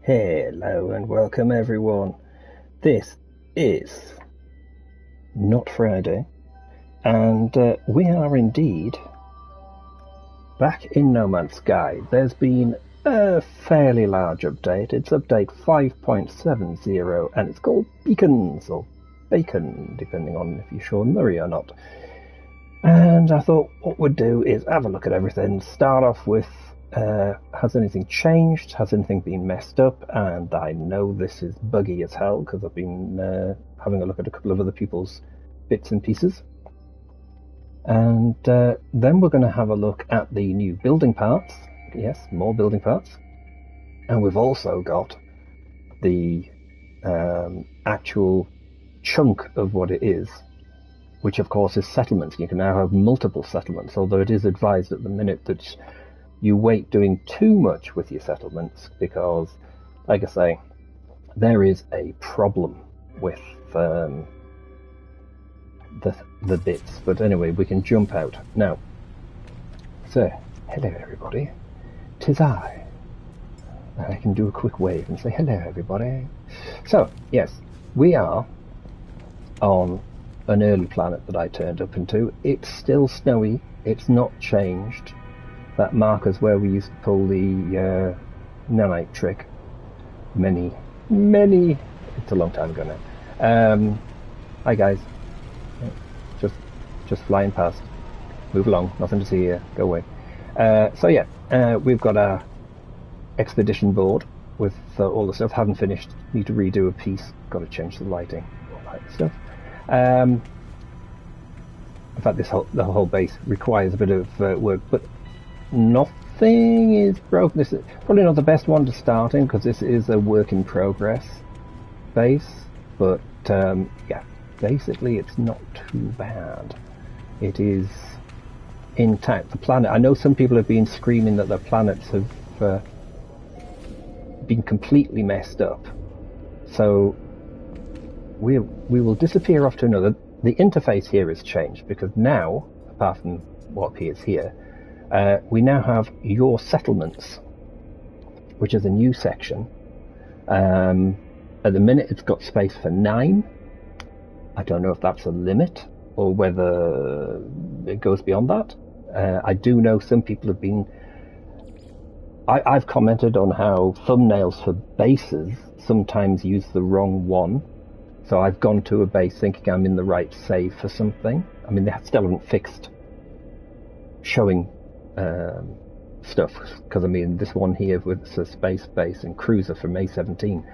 Hello and welcome everyone. This is not Friday, and we are indeed back in No Man's Sky. There's been a fairly large update. It's update 5.70 and it's called Beacons, or Bacon, depending on if you're Sean Murray or not. And I thought what we'd do is have a look at everything, start off with has anything changed? Has anything been messed up? And I know this is buggy as hell because I've been having a look at a couple of other people's bits and pieces. And then we're going to have a look at the new building parts. Yes, more building parts. And we've also got the actual chunk of what it is, which of course is settlements. You can now have multiple settlements, although it is advised at the minute that you wait doing too much with your settlements because, like I say, there is a problem with the bits. But anyway, we can jump out now. So, hello everybody. 'Tis I. I can do a quick wave and say hello everybody. So, yes, we are on an early planet that I turned up into. It's still snowy. It's not changed. That marker's where we used to pull the nanite trick. Many, it's a long time ago now. Hi guys. Just flying past. Move along, nothing to see here. Go away. So yeah, we've got our expedition board with all the stuff. Haven't finished. Need to redo a piece. Got to change the lighting. All that stuff. In fact, the whole base requires a bit of work, but nothing is broken. This is probably not the best one to start in because this is a work in progress base, but yeah, basically it's not too bad. It is intact. The planet, I know some people have been screaming that their planets have been completely messed up, so we will disappear off to another. The interface here has changed because now, apart from what appears here, we now have your settlements, which is a new section. At the minute it's got space for 9. I don't know if that's a limit or whether it goes beyond that. I do know some people have been... I've commented on how thumbnails for bases sometimes use the wrong one. So I've gone to a base thinking I'm in the right save for something. I mean, they still haven't fixed showing stuff, because I mean this one here with the space base and cruiser for May 17,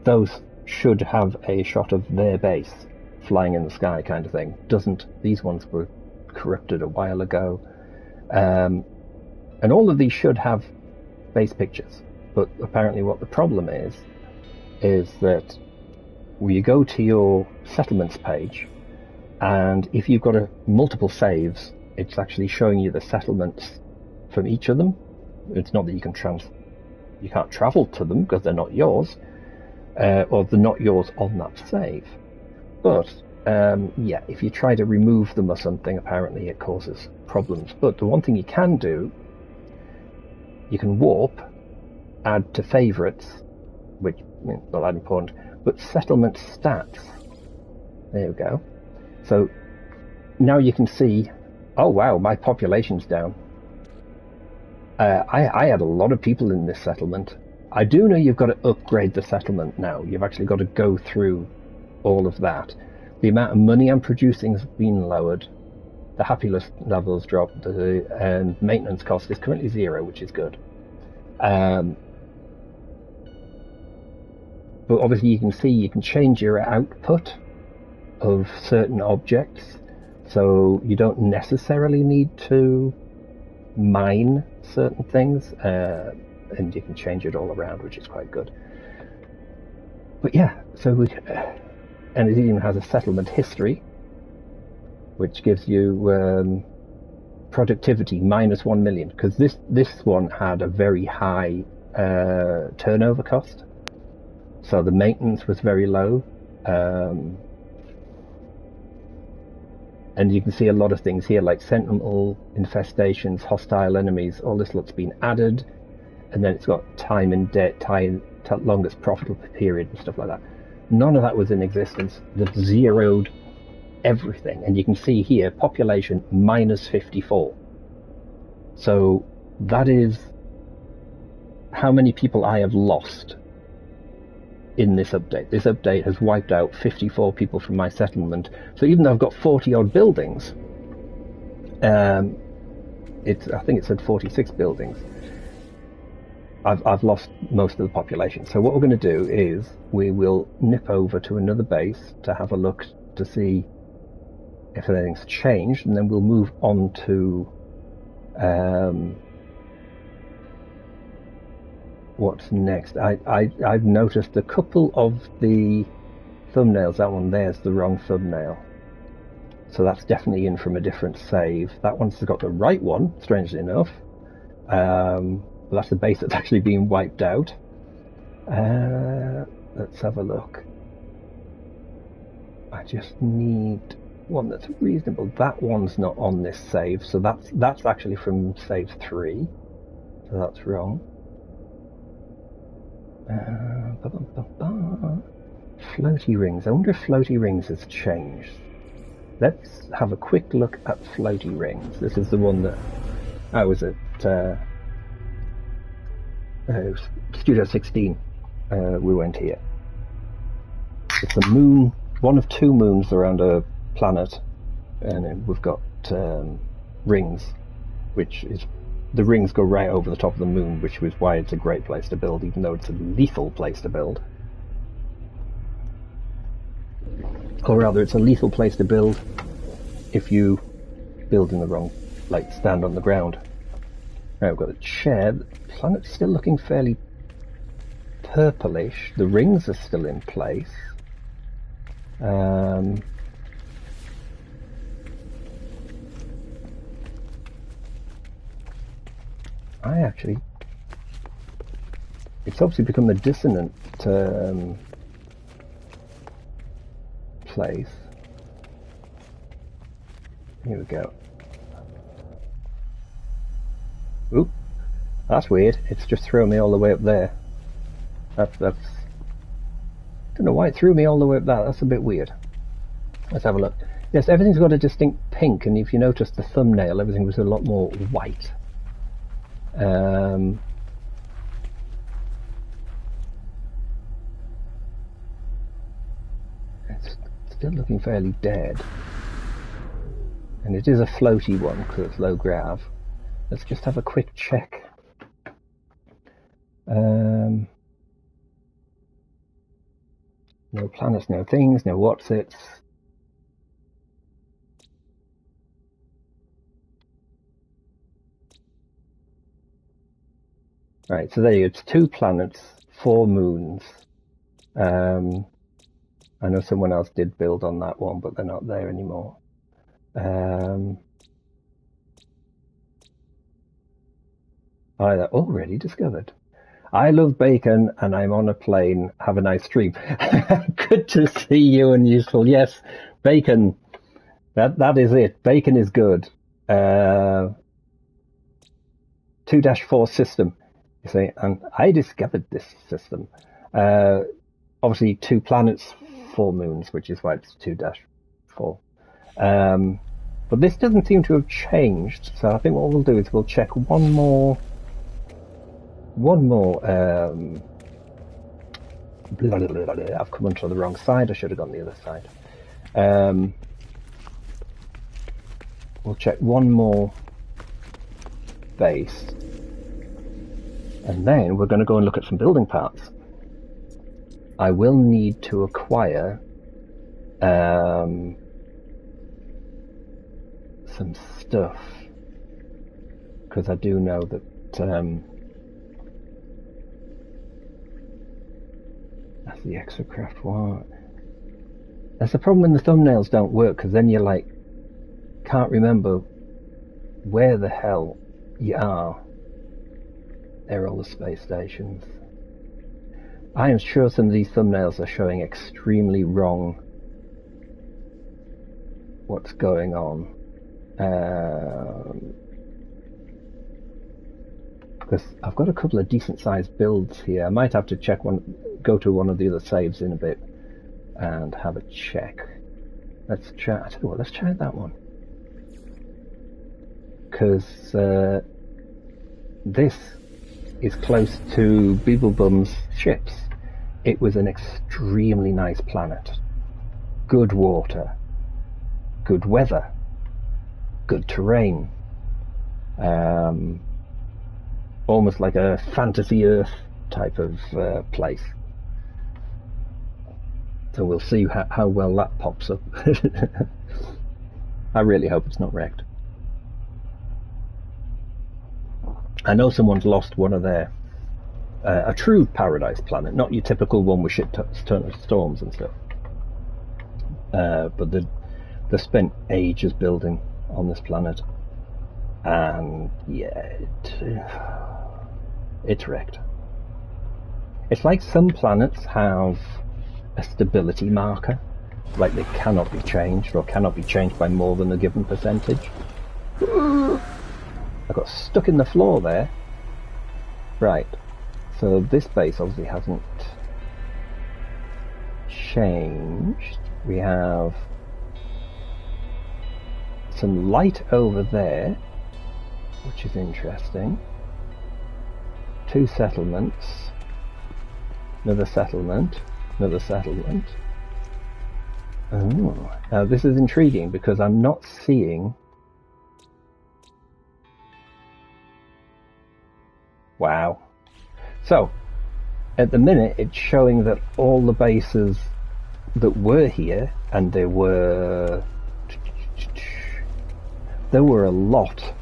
those should have a shot of their base flying in the sky kind of thing. Doesn't. These ones were corrupted a while ago, and all of these should have base pictures, but apparently what the problem is that when you go to your settlements page, and if you've got multiple saves, it's actually showing you the settlements from each of them. It's not that you can't travel to them because they're not yours, or they're not yours on that save. But yeah, if you try to remove them or something, apparently it causes problems. But the one thing you can do, you can warp, add to favorites, which, not that important, but settlement stats. There we go. So now you can see, oh wow, my population's down. I had a lot of people in this settlement. I do know you've got to upgrade the settlement now. You've actually got to go through all of that. The amount of money I'm producing has been lowered. The happiness levels dropped, and maintenance cost is currently 0, which is good. But obviously you can see you can change your output of certain objects, so you don't necessarily need to mine certain things, and you can change it all around, which is quite good. But yeah, so and it even has a settlement history, which gives you productivity minus 1 million, because this one had a very high turnover cost, so the maintenance was very low. And you can see a lot of things here, like sentinel infestations, hostile enemies. All this lot's been added, and then it's got time and longest profitable period and stuff like that. None of that was in existence. They've zeroed everything, and you can see here population minus 54. So that is how many people I have lost in this update. This update has wiped out 54 people from my settlement. So even though I've got 40 odd buildings, I think it said 46 buildings, I've lost most of the population. So what we're going to do is we will nip over to another base to have a look to see if anything's changed, and then we'll move on to what's next. I've noticed a couple of the thumbnails. That one there's the wrong thumbnail, so that's definitely in from a different save. That one's got the right one, strangely enough. But that's the base that's actually being wiped out. Let's have a look. I just need one that's reasonable. That one's not on this save, so that's actually from save 3, so that's wrong. Floaty rings. I wonder if floaty rings has changed. Let's have a quick look at floaty rings. This is the one that I was at Studio 16. We went here. It's a moon, one of 2 moons around a planet, and we've got rings, which is, the rings go right over the top of the moon, which is why it's a great place to build, even though it's a lethal place to build. Or rather, it's a lethal place to build if you build in the wrong, like stand on the ground. Right, we've got a chair. The planet's still looking fairly purplish. The rings are still in place. It's obviously become a dissonant place. Here we go. Oop, that's weird. It's just thrown me all the way up there. That's don't know why it threw me all the way up there. That's a bit weird. Let's have a look. Yes, everything's got a distinct pink, and if you notice the thumbnail, everything was a lot more white. It's still looking fairly dead, and it is a floaty one because it's low grav. Let's just have a quick check. No planets, no things, no what's-its. Right, so there you go. It's 2 planets, 4 moons. I know someone else did build on that one, but they're not there anymore. Either already discovered. I love bacon and I'm on a plane. Have a nice stream. Good to see you and useful. Yes, bacon. That is it. Bacon is good. 2-4 system. You see, and I discovered this system. Obviously 2 planets, 4 moons, which is why it's 2-4. But this doesn't seem to have changed. So I think what we'll do is we'll check one more. I've come onto the wrong side. I should have gone the other side. We'll check one more base, and then we're going to go and look at some building parts. I will need to acquire some stuff, because I do know that that's the extra craft one. That's the problem when the thumbnails don't work, because then you like can't remember where the hell you are. There are all the space stations. I am sure some of these thumbnails are showing extremely wrong what's going on. Because I've got a couple of decent-sized builds here. I might have to check go to one of the other saves in a bit and have a check. Let's try. I tell you what, let's try that one. Because this is close to Beeblebum's ships. It was an extremely nice planet. Good water, good weather, good terrain. Almost like a fantasy Earth type of place. So we'll see how well that pops up. I really hope it's not wrecked. I know someone's lost one of their a true paradise planet, not your typical one with shit storms and stuff. But they spent ages building on this planet, and yeah, it's wrecked. It's like some planets have a stability marker, like they cannot be changed or cannot be changed by more than a given percentage. I got stuck in the floor there. Right, so this base obviously hasn't changed. We have some light over there, which is interesting. 2 settlements, another settlement, another settlement. Oh, now this is intriguing because I'm not seeing. Wow. So, at the minute, it's showing that all the bases that were here, and there were a lot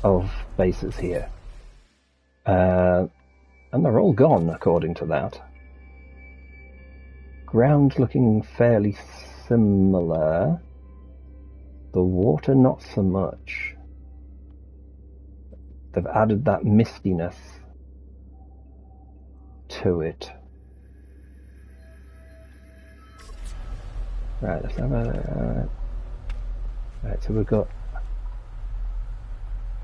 of bases here, and they're all gone according to that. Ground looking fairly similar. The water not so much. They've added that mistiness to it. Right, let's have a... right, so we've got...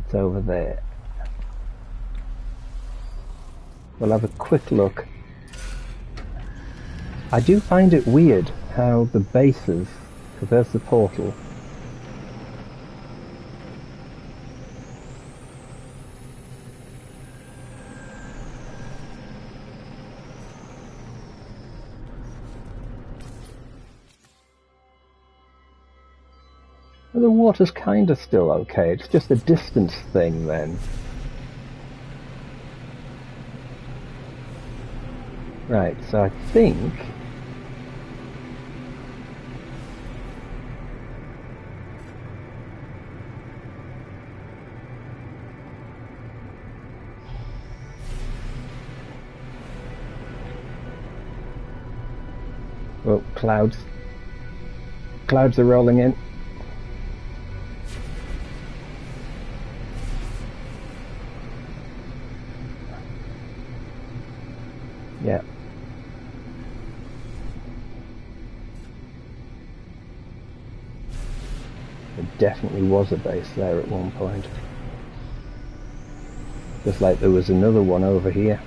it's over there. We'll have a quick look. I do find it weird how the bases... because there's the portal. The water's kind of still okay, it's just a distance thing then. Right, so I think... oh, clouds. Clouds are rolling in. Yeah. There definitely was a base there at one point. Just like there was another one over here.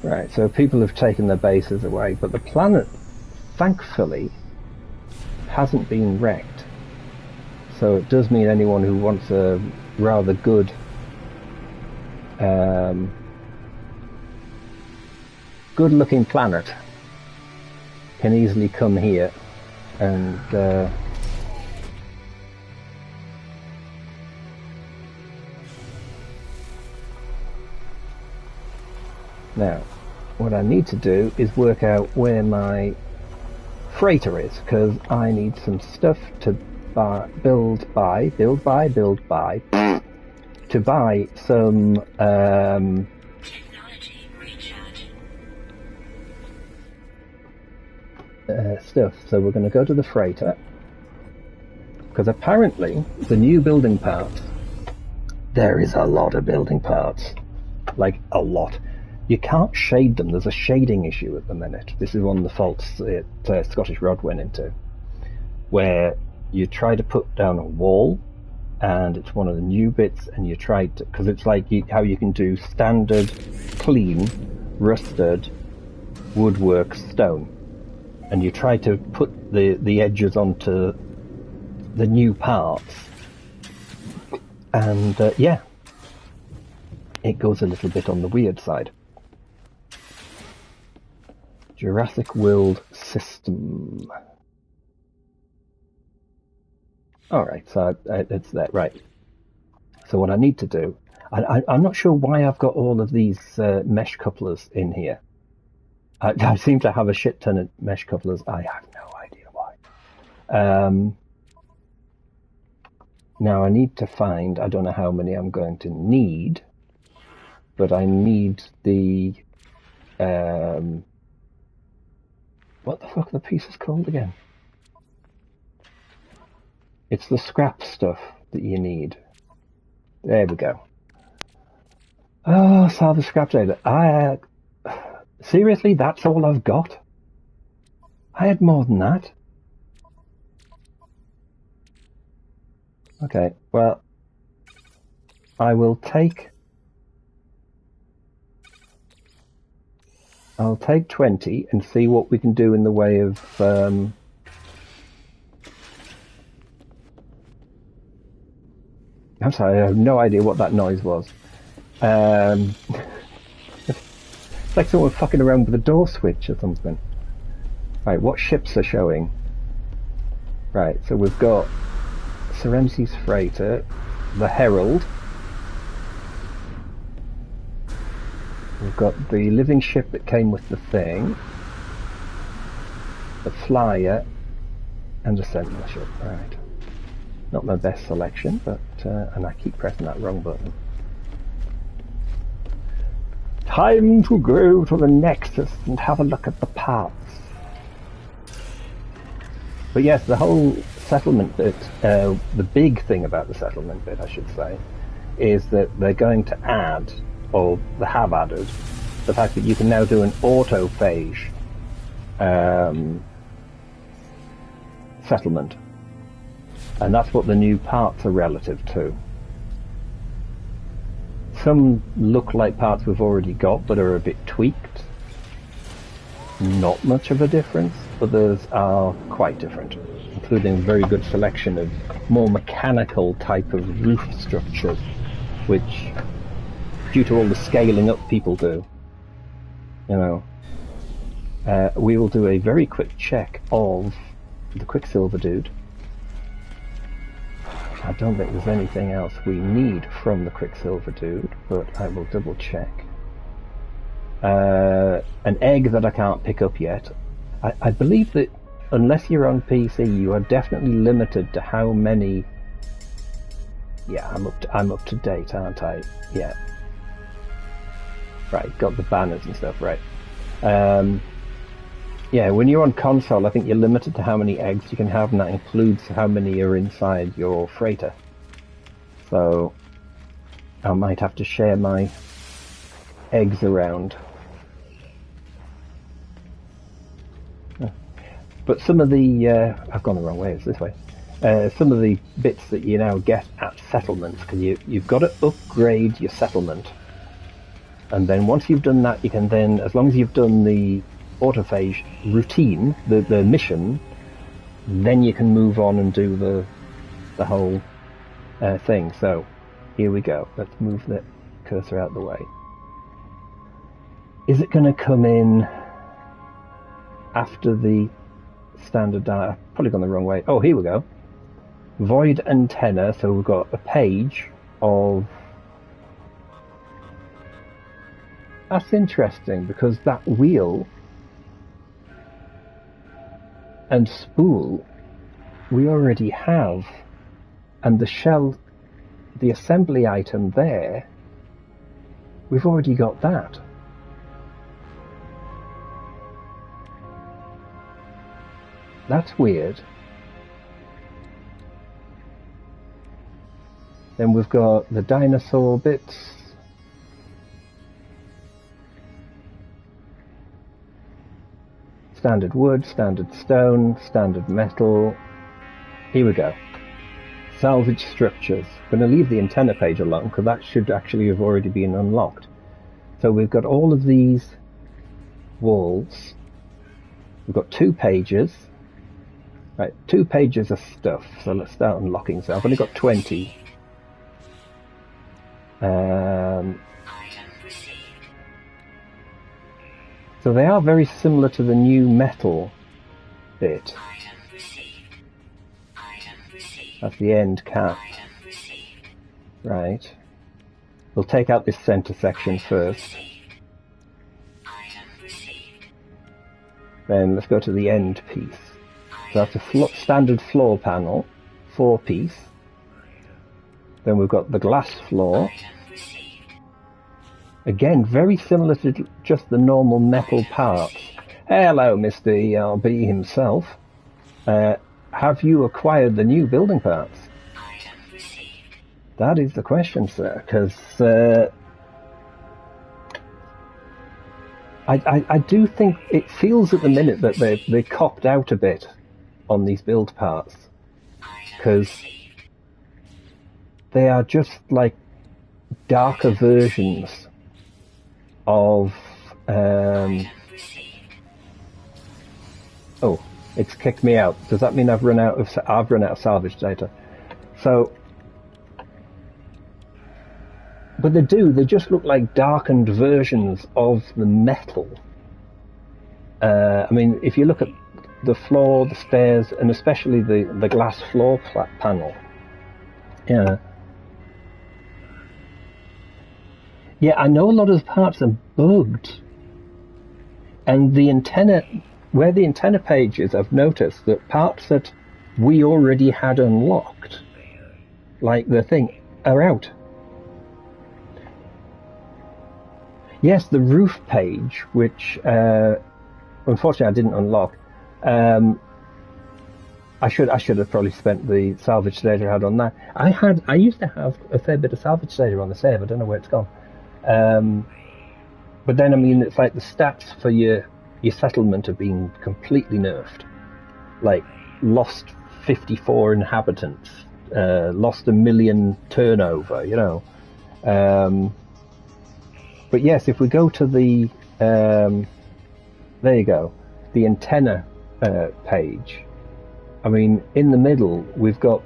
Right, so people have taken their bases away, but the planet, thankfully, hasn't been wrecked. So it does mean anyone who wants a rather good good-looking planet can easily come here and now what I need to do is work out where my freighter is, because I need some stuff to build by to buy some stuff. So we're going to go to the freighter, because apparently the new building parts, there is a lot of building parts, like a lot. You can't shade them. There's a shading issue at the minute. This is one of the faults that Scottish Rod went into, where you try to put down a wall, and it's one of the new bits, and you try to, because it's like how you can do standard, clean, rusted woodwork stone, and you try to put the edges onto the new parts, and yeah, it goes a little bit on the weird side. Jurassic World system. Alright, so it's that, right. So what I need to do, I'm not sure why I've got all of these mesh couplers in here. I seem to have a shit ton of mesh couplers. I have no idea why. Now I need to find, I don't know how many I'm going to need, but I need the, what the fuck are the pieces called again? It's the scrap stuff that you need. There we go. Oh, salvage scrap data. Seriously, that's all I've got? I had more than that. Okay, well, I'll take 20 and see what we can do in the way of I'm sorry, I have no idea what that noise was. It's like someone fucking around with a door switch or something. Right, what ships are showing? Right, so we've got Sir Ramsay's freighter, the Herald. We've got the living ship that came with the thing, the flyer, and the sentinel ship. Right. Not my best selection, but and I keep pressing that wrong button. Time to go to the Nexus and have a look at the parts. But yes, the whole settlement bit, the big thing about the settlement bit, I should say, is that they're going to add, or they have added, the fact that you can now do an autophage settlement. And that's what the new parts are relative to. Some look like parts we've already got, but are a bit tweaked. Not much of a difference. Others are quite different, including a very good selection of more mechanical type of roof structures, which, due to all the scaling up people do, you know, we will do a very quick check of the Quicksilver dude. I don't think there's anything else we need from the Quicksilver dude, but I will double check. An egg that I can't pick up yet. I believe that unless you're on PC, you are definitely limited to how many. Yeah, I'm up to date, aren't I? Yeah. Right, got the banners and stuff, right. Yeah, when you're on console, I think you're limited to how many eggs you can have, and that includes how many are inside your freighter. So, I might have to share my eggs around. But some of the, I've gone the wrong way, it's this way. Some of the bits that you now get at settlements, because you've got to upgrade your settlement. And then once you've done that, you can then, as long as you've done the autophage routine, the mission, then you can move on and do the whole thing. So here we go. Let's move the cursor out of the way. Is it going to come in after the standard data? I've probably gone the wrong way. Oh, here we go. Void antenna. So we've got a page of. That's interesting, because that wheel and spool we already have, and the shell, the assembly item there, we've already got that. That's weird. Then we've got the dinosaur bits. standard wood, standard stone, standard metal. Here we go. Salvage structures. I'm going to leave the antenna page alone because that should actually have already been unlocked. So we've got all of these walls. We've got 2 pages. Right, 2 pages of stuff. So let's start unlocking. So I've only got 20. So they are very similar to the new metal bit. That's the end cap. Right. We'll take out this center section first. Then let's go to the end piece. So that's a standard floor panel, 4-piece. Then we've got the glass floor. Again, very similar to just the normal metal parts. Hello, Mr. ERB himself. Have you acquired the new building parts? That is the question, sir, because I do think it feels at the minute that they copped out a bit on these build parts, because they are just like darker versions of oh, it's kicked me out. Does that mean I've run out of salvage data? So, but they just look like darkened versions of the metal. I mean, if you look at the floor, the stairs, and especially the glass floor panel, yeah. Yeah, I know a lot of the parts are bugged. And the antenna, where the antenna page is, I've noticed that parts that we already had unlocked, like the thing, are out. Yes, the roof page, which unfortunately I didn't unlock. I should have probably spent the salvage data I had on that. I used to have a fair bit of salvage data on the save. I don't know where it's gone. But then, I mean, it's like the stats for your settlement have been completely nerfed. Like, lost 54 inhabitants, lost 1 million turnover, you know. But yes, if we go to the, there you go, the antenna page. I mean, in the middle, we've got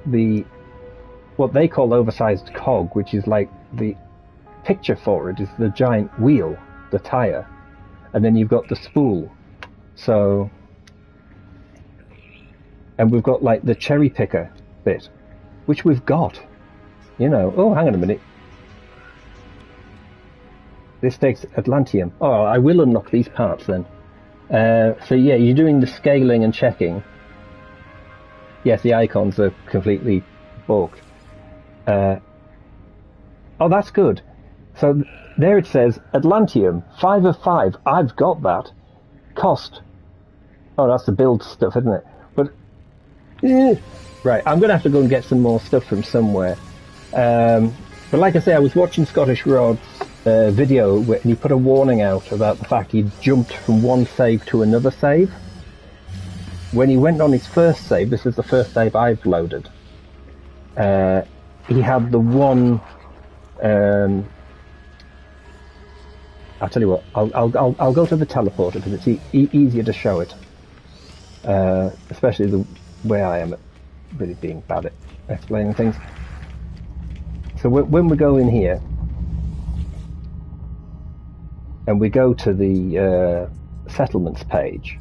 what they call oversized cog, which is like the picture for it is the giant wheel, the tire, and then you've got the spool. So, and we've got like the cherry picker bit, which we've got, you know. Oh, hang on a minute. This takes Atlantium. Oh, I will unlock these parts then. So yeah, you're doing the scaling and checking. Yes, the icons are completely bugged. Oh, that's good. So there it says Atlantium, 5 of 5. I've got that. Cost. Oh, that's the build stuff, isn't it? But right, I'm going to have to go and get some more stuff from somewhere. But like I say, I was watching Scottish Rod's video, and he put a warning out about the fact he jumped from one save to another save. When he went on his first save, this is the first save I've loaded, he had the one. I'll tell you what. I'll go to the teleporter because it's easier to show it, especially the way I am at really being bad at explaining things. So when we go in here and we go to the settlements page,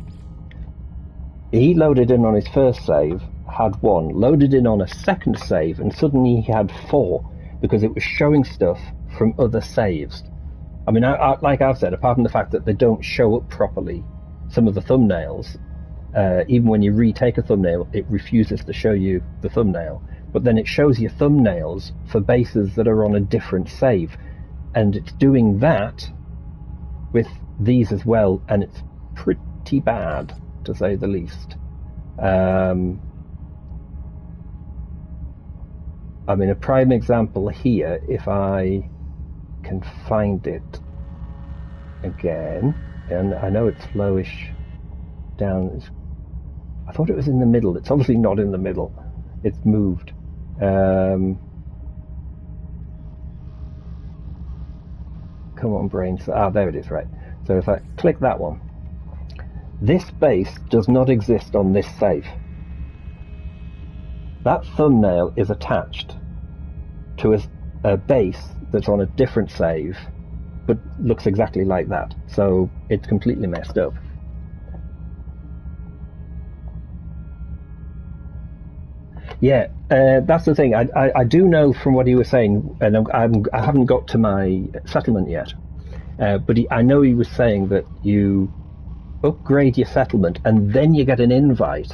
he loaded in on his first save, had 1, loaded in on a second save, and suddenly he had 4 because it was showing stuff from other saves. I mean, like I've said, apart from the fact that they don't show up properly, some of the thumbnails, even when you retake a thumbnail, it refuses to show you the thumbnail. But then it shows you thumbnails for bases that are on a different save. And it's doing that with these as well, and it's pretty bad, to say the least. I mean, a prime example here, if I can find it again, and I know it's lowish. down. I thought it was in the middle. It's obviously not in the middle. It's moved. Come on, brains. There it is, right. So if I click that one, this base does not exist on this save. That thumbnail is attached to a base that's on a different save, but looks exactly like that. So it's completely messed up. Yeah, that's the thing. I do know from what he was saying, and I haven't got to my settlement yet, but I know he was saying that you upgrade your settlement and then you get an invite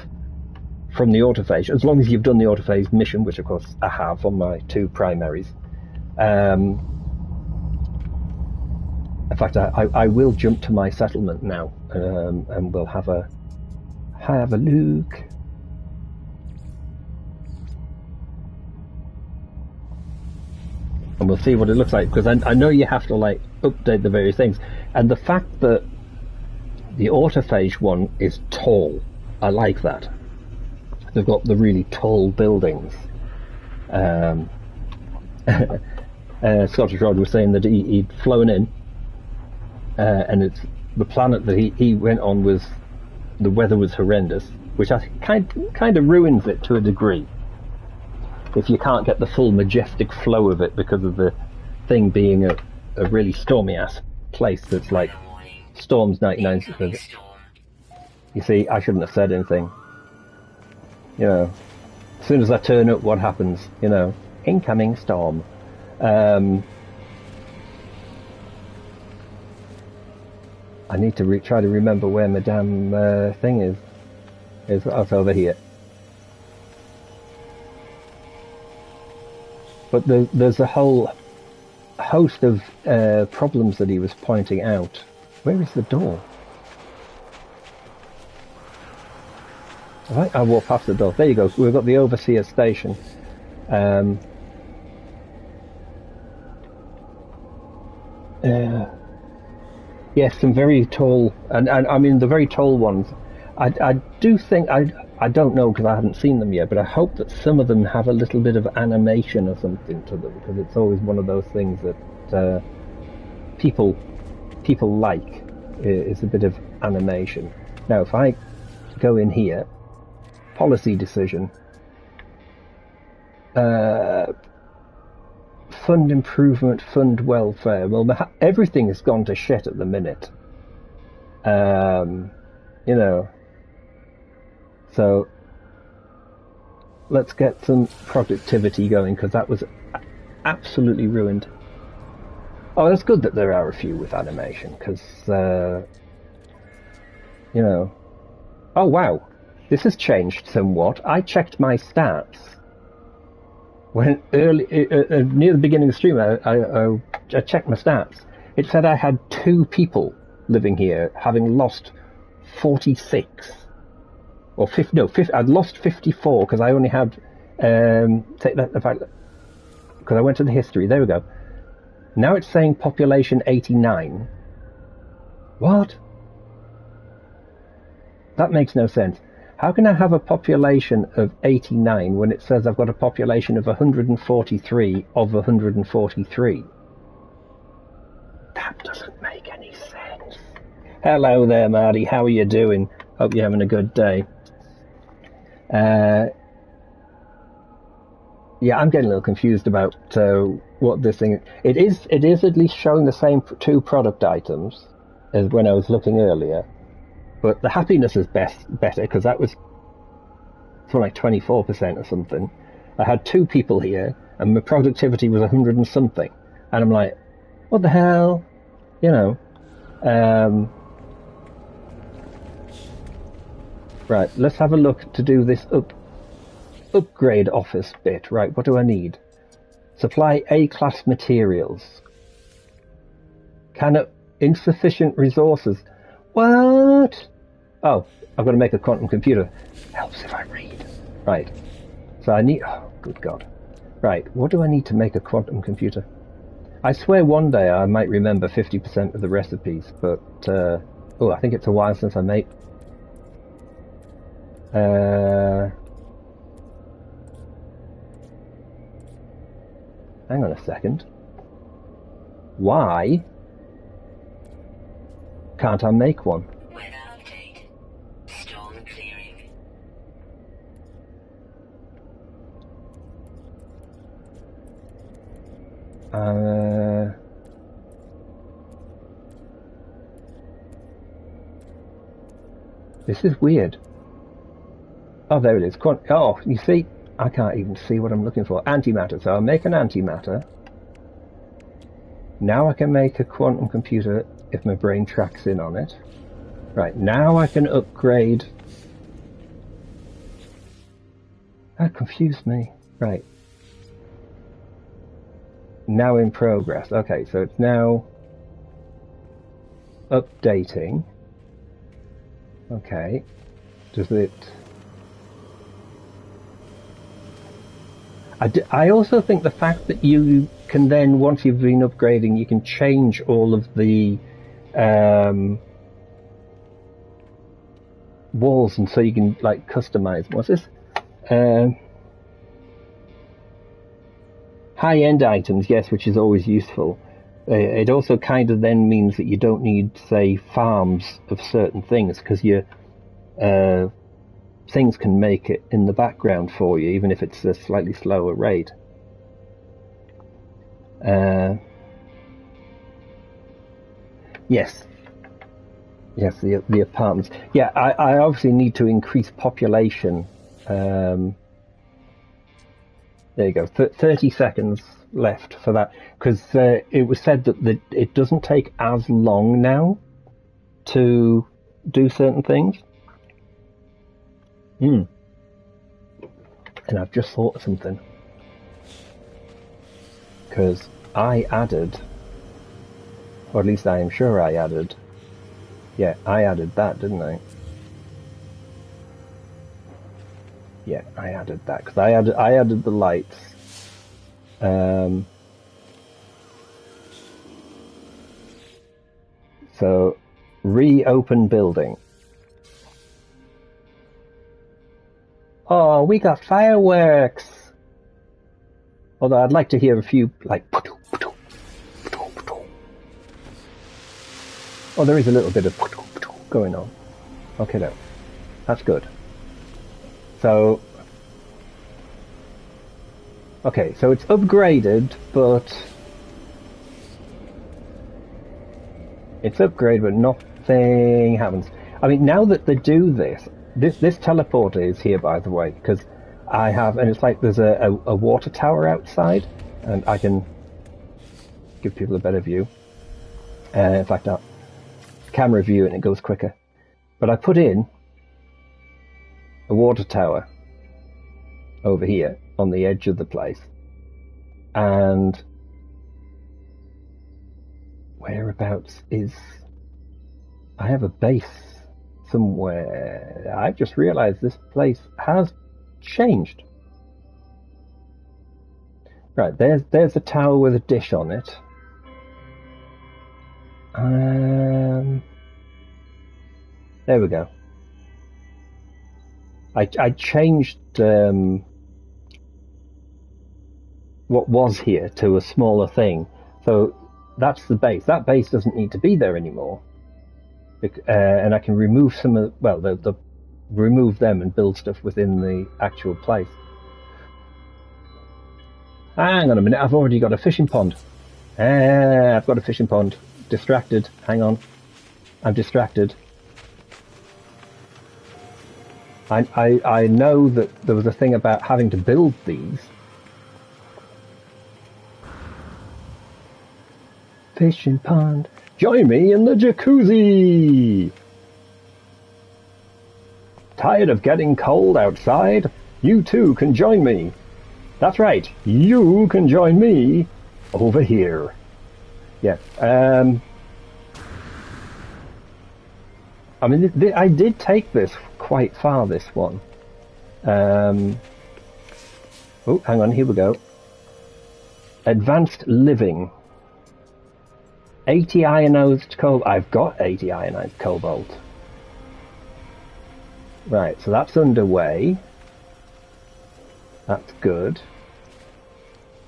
from the autophage, as long as you've done the autophage mission, which of course I have on my 2 primaries. In fact, I will jump to my settlement now, and we'll have a look. And we'll see what it looks like, because I know you have to like update the various things, and the fact that the autophage one is tall, I like that. They've got the really tall buildings. Scottish Rod was saying that he'd flown in, and it's the planet that he went on was, the weather was horrendous, which I think kind of ruins it to a degree. If you can't get the full majestic flow of it because of the thing being a really stormy ass place that's like storms 99%. You see, I shouldn't have said anything. You know, as soon as I turn up, what happens? You know, incoming storm. I need to try to remember where my damn thing is. It's over here. But there's a whole host of problems that he was pointing out. Where is the door? I walk past the door. There you go. We've got the Overseer Station. Yes, some very tall, and I mean the very tall ones. I do think, I don't know because I haven't seen them yet, but I hope that some of them have a little bit of animation or something to them, because it's always one of those things that people like, is a bit of animation. Now, if I go in here, policy decision, fund improvement, fund welfare. Well, everything has gone to shit at the minute. You know, so let's get some productivity going, because that was absolutely ruined. Oh, it's good that there are a few with animation, because you know. Oh wow, this has changed somewhat. I checked my stats when early near the beginning of the stream. I checked my stats. It said I had 2 people living here, having lost 46 or 50. No, 50, I'd lost 54 because I only had take that the fact because I went to the history. There we go. Now it's saying population 89. What? That makes no sense. How can I have a population of 89 when it says I've got a population of 143 of 143? That doesn't make any sense. Hello there, Marty. How are you doing? Hope you're having a good day. Yeah, I'm getting a little confused about what this thing is. It is at least showing the same 2 product items as when I was looking earlier. But the happiness is better, because that was for like 24% or something. I had 2 people here, and my productivity was 100 and something. And I'm like, what the hell? You know. Right, let's have a look to do this upgrade office bit. Right, what do I need? Supply A-class materials. Insufficient resources. What? Oh, I've got to make a quantum computer. Helps if I read. Right. So I need... Oh, good God. Right, what do I need to make a quantum computer? I swear one day I might remember 50% of the recipes, but... oh, I think it's a while since I made... Hang on a second. Why can't I make one? Weather update. Storm clearing. This is weird. Oh, there it is. Oh, you see, I can't even see what I'm looking for. Antimatter. So I'll make an antimatter. Now I can make a quantum computer if my brain tracks in on it. Right, now I can upgrade. That confused me. Right. Now in progress. Okay, so it's now updating. Okay. Does it... I also think the fact that you can then, once you've been upgrading, you can change all of the walls, and so you can like customize. What's this? High-end items, yes, which is always useful. It also kind of then means that you don't need, say, farms of certain things, because your things can make it in the background for you, even if it's a slightly slower rate. Yes, the apartments. Yeah, I obviously need to increase population. There you go. 30 seconds left for that, because it was said that it doesn't take as long now to do certain things. And I've just thought of something, because I added, or at least I am sure I added, yeah, I added that, didn't I? Yeah, I added that, because I added the lights. So, reopen building. Oh, we got fireworks! Although I'd like to hear a few, like... Oh, there is a little bit of going on. Okay, no. That's good. So... Okay, so it's upgraded, but... It's upgraded, but nothing happens. I mean, now that they do this teleporter is here, by the way, because I have, and it's like there's a water tower outside, and I can give people a better view. In fact, I'll camera view and it goes quicker. But I put in a water tower over here on the edge of the place, and whereabouts is... I have a base somewhere. I've just realized this place has changed. Right, there's a tower with a dish on it. There we go. I changed what was here to a smaller thing. So that's the base. That base doesn't need to be there anymore. And I can remove some of, well, remove them and build stuff within the actual place. Hang on a minute, I've already got a fishing pond. I've got a fishing pond. Distracted, hang on. I'm distracted. I know that there was a thing about having to build these. Fishing pond. Join me in the jacuzzi! Tired of getting cold outside? You too can join me. That's right, you can join me over here. Yeah, I mean, I did take this quite far, this one. Oh, hang on, here we go. Advanced living. 80 ionized cobalt. I've got 80 ionized cobalt. Right, so that's underway. That's good.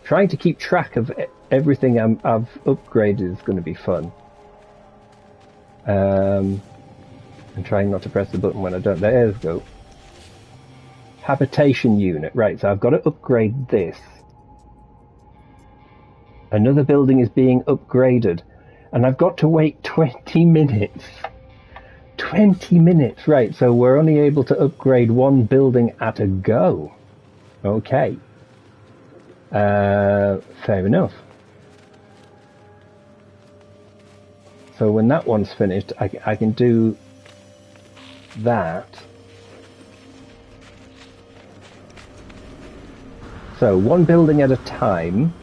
Trying to keep track of everything I've upgraded is going to be fun. And trying not to press the button when I don't. There we go. Habitation unit. Right, so I've got to upgrade this. Another building is being upgraded. And I've got to wait 20 minutes. 20 minutes, right, so we're only able to upgrade one building at a go. Okay. Fair enough. So when that one's finished, I can do that. So one building at a time.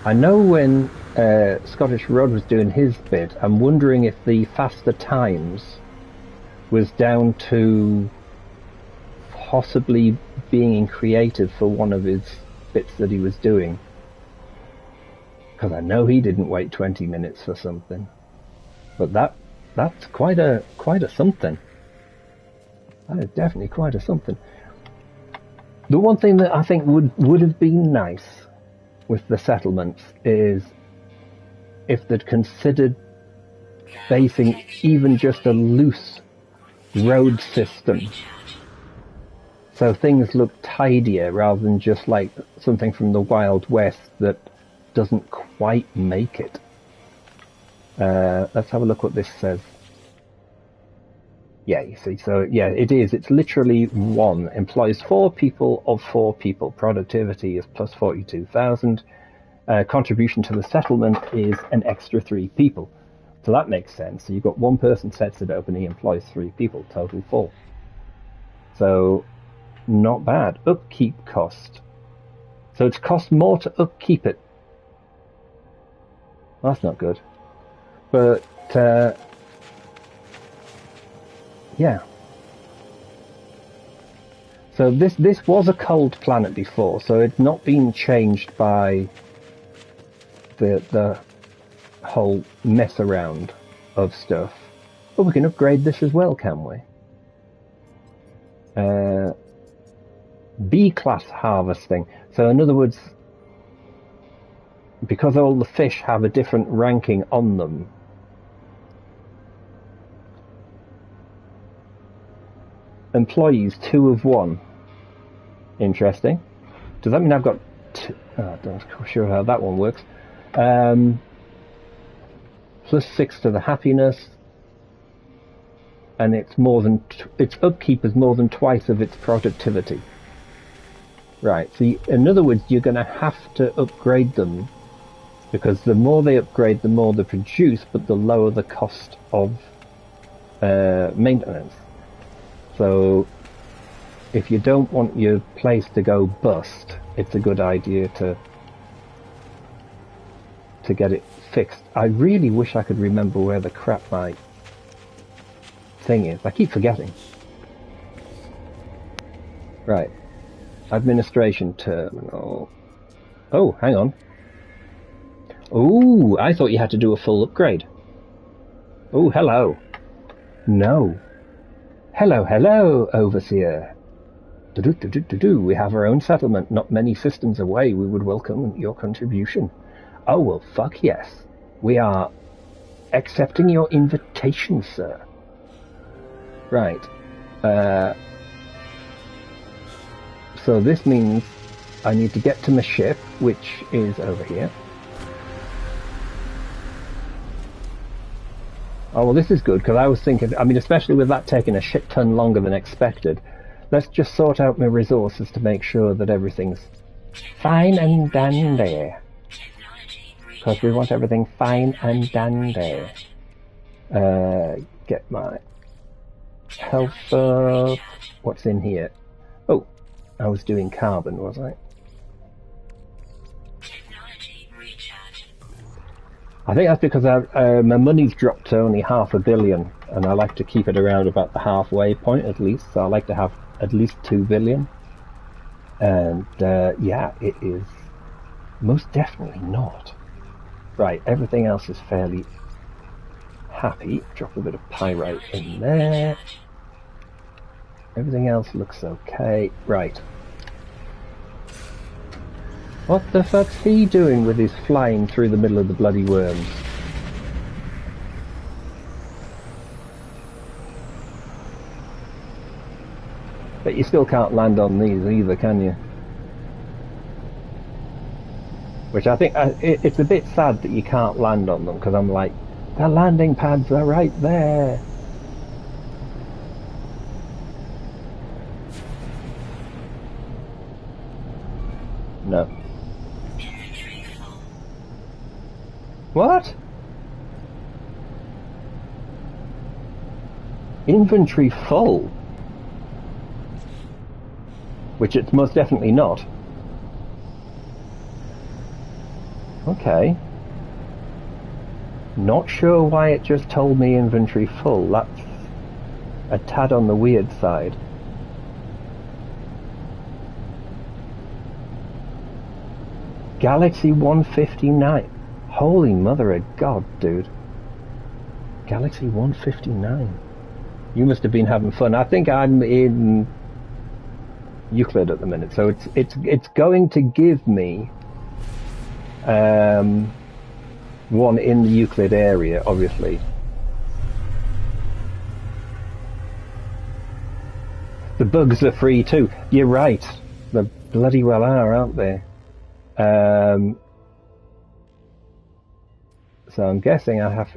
I know when Scottish Rod was doing his bit, I'm wondering if the faster times was down to possibly being creative for one of his bits that he was doing. Because I know he didn't wait 20 minutes for something. But that's quite a something. That is definitely quite a something. The one thing that I think would have been nice with the settlements is if they'd considered basing even just a loose road system, so things look tidier rather than just like something from the Wild West that doesn't quite make it. Let's have a look what this says. Yeah, you see, so yeah, it is. It's literally one. Employs 4 people of 4 people. Productivity is plus 42,000. Contribution to the settlement is an extra 3 people. So that makes sense. So you've got one person sets it up and he employs 3 people, total 4. So not bad. Upkeep cost. So it's cost more to upkeep it. Well, that's not good. But yeah. So this was a cold planet before, so it's not been changed by the whole mess around of stuff. But we can upgrade this as well, can we? B-class harvesting. So in other words, because all the fish have a different ranking on them, employees 2 of 1. Interesting. Does that mean I've got 2? Oh, I'm not sure how that one works. Plus 6 to the happiness, and it's more than its upkeep is more than twice of its productivity. Right. So in other words, you're going to have to upgrade them, because the more they upgrade, the more they produce, but the lower the cost of maintenance. So if you don't want your place to go bust, it's a good idea to get it fixed. I really wish I could remember where the crap my thing is. I keep forgetting. Right. Administration terminal. Oh, hang on. Oh, I thought you had to do a full upgrade. Oh, hello. No. Hello, hello, Overseer. We have our own settlement, not many systems away. We would welcome your contribution. Oh, well, fuck yes. We are accepting your invitation, sir. Right. So this means I need to get to my ship, which is over here. Oh, well, this is good, because I was thinking, I mean, especially with that taking a shit ton longer than expected, let's just sort out my resources to make sure that everything's fine and dandy. Because we want everything fine and dandy. Get my health up. What's in here? Oh, I was doing carbon, was I? I think that's because my money's dropped to only $500 million, and I like to keep it around about the halfway point at least. So I like to have at least $2 billion. And yeah, it is most definitely not. Right, everything else is fairly happy. Drop a bit of pyrite in there. Everything else looks okay. Right. What the fuck's he doing with his flying through the middle of the bloody worms? But you still can't land on these either, can you? Which I think, it's a bit sad that you can't land on them, because I'm like, the landing pads are right there. No. What? Inventory full? Which it's most definitely not. Okay. Not sure why it just told me inventory full. That's a tad on the weird side. Galaxy 159. Holy mother of God, dude. Galaxy 159. You must have been having fun. I think I'm in Euclid at the minute, so it's going to give me one in the Euclid area, obviously. The bugs are free too. You're right. They bloody well are, aren't they? So I'm guessing I have...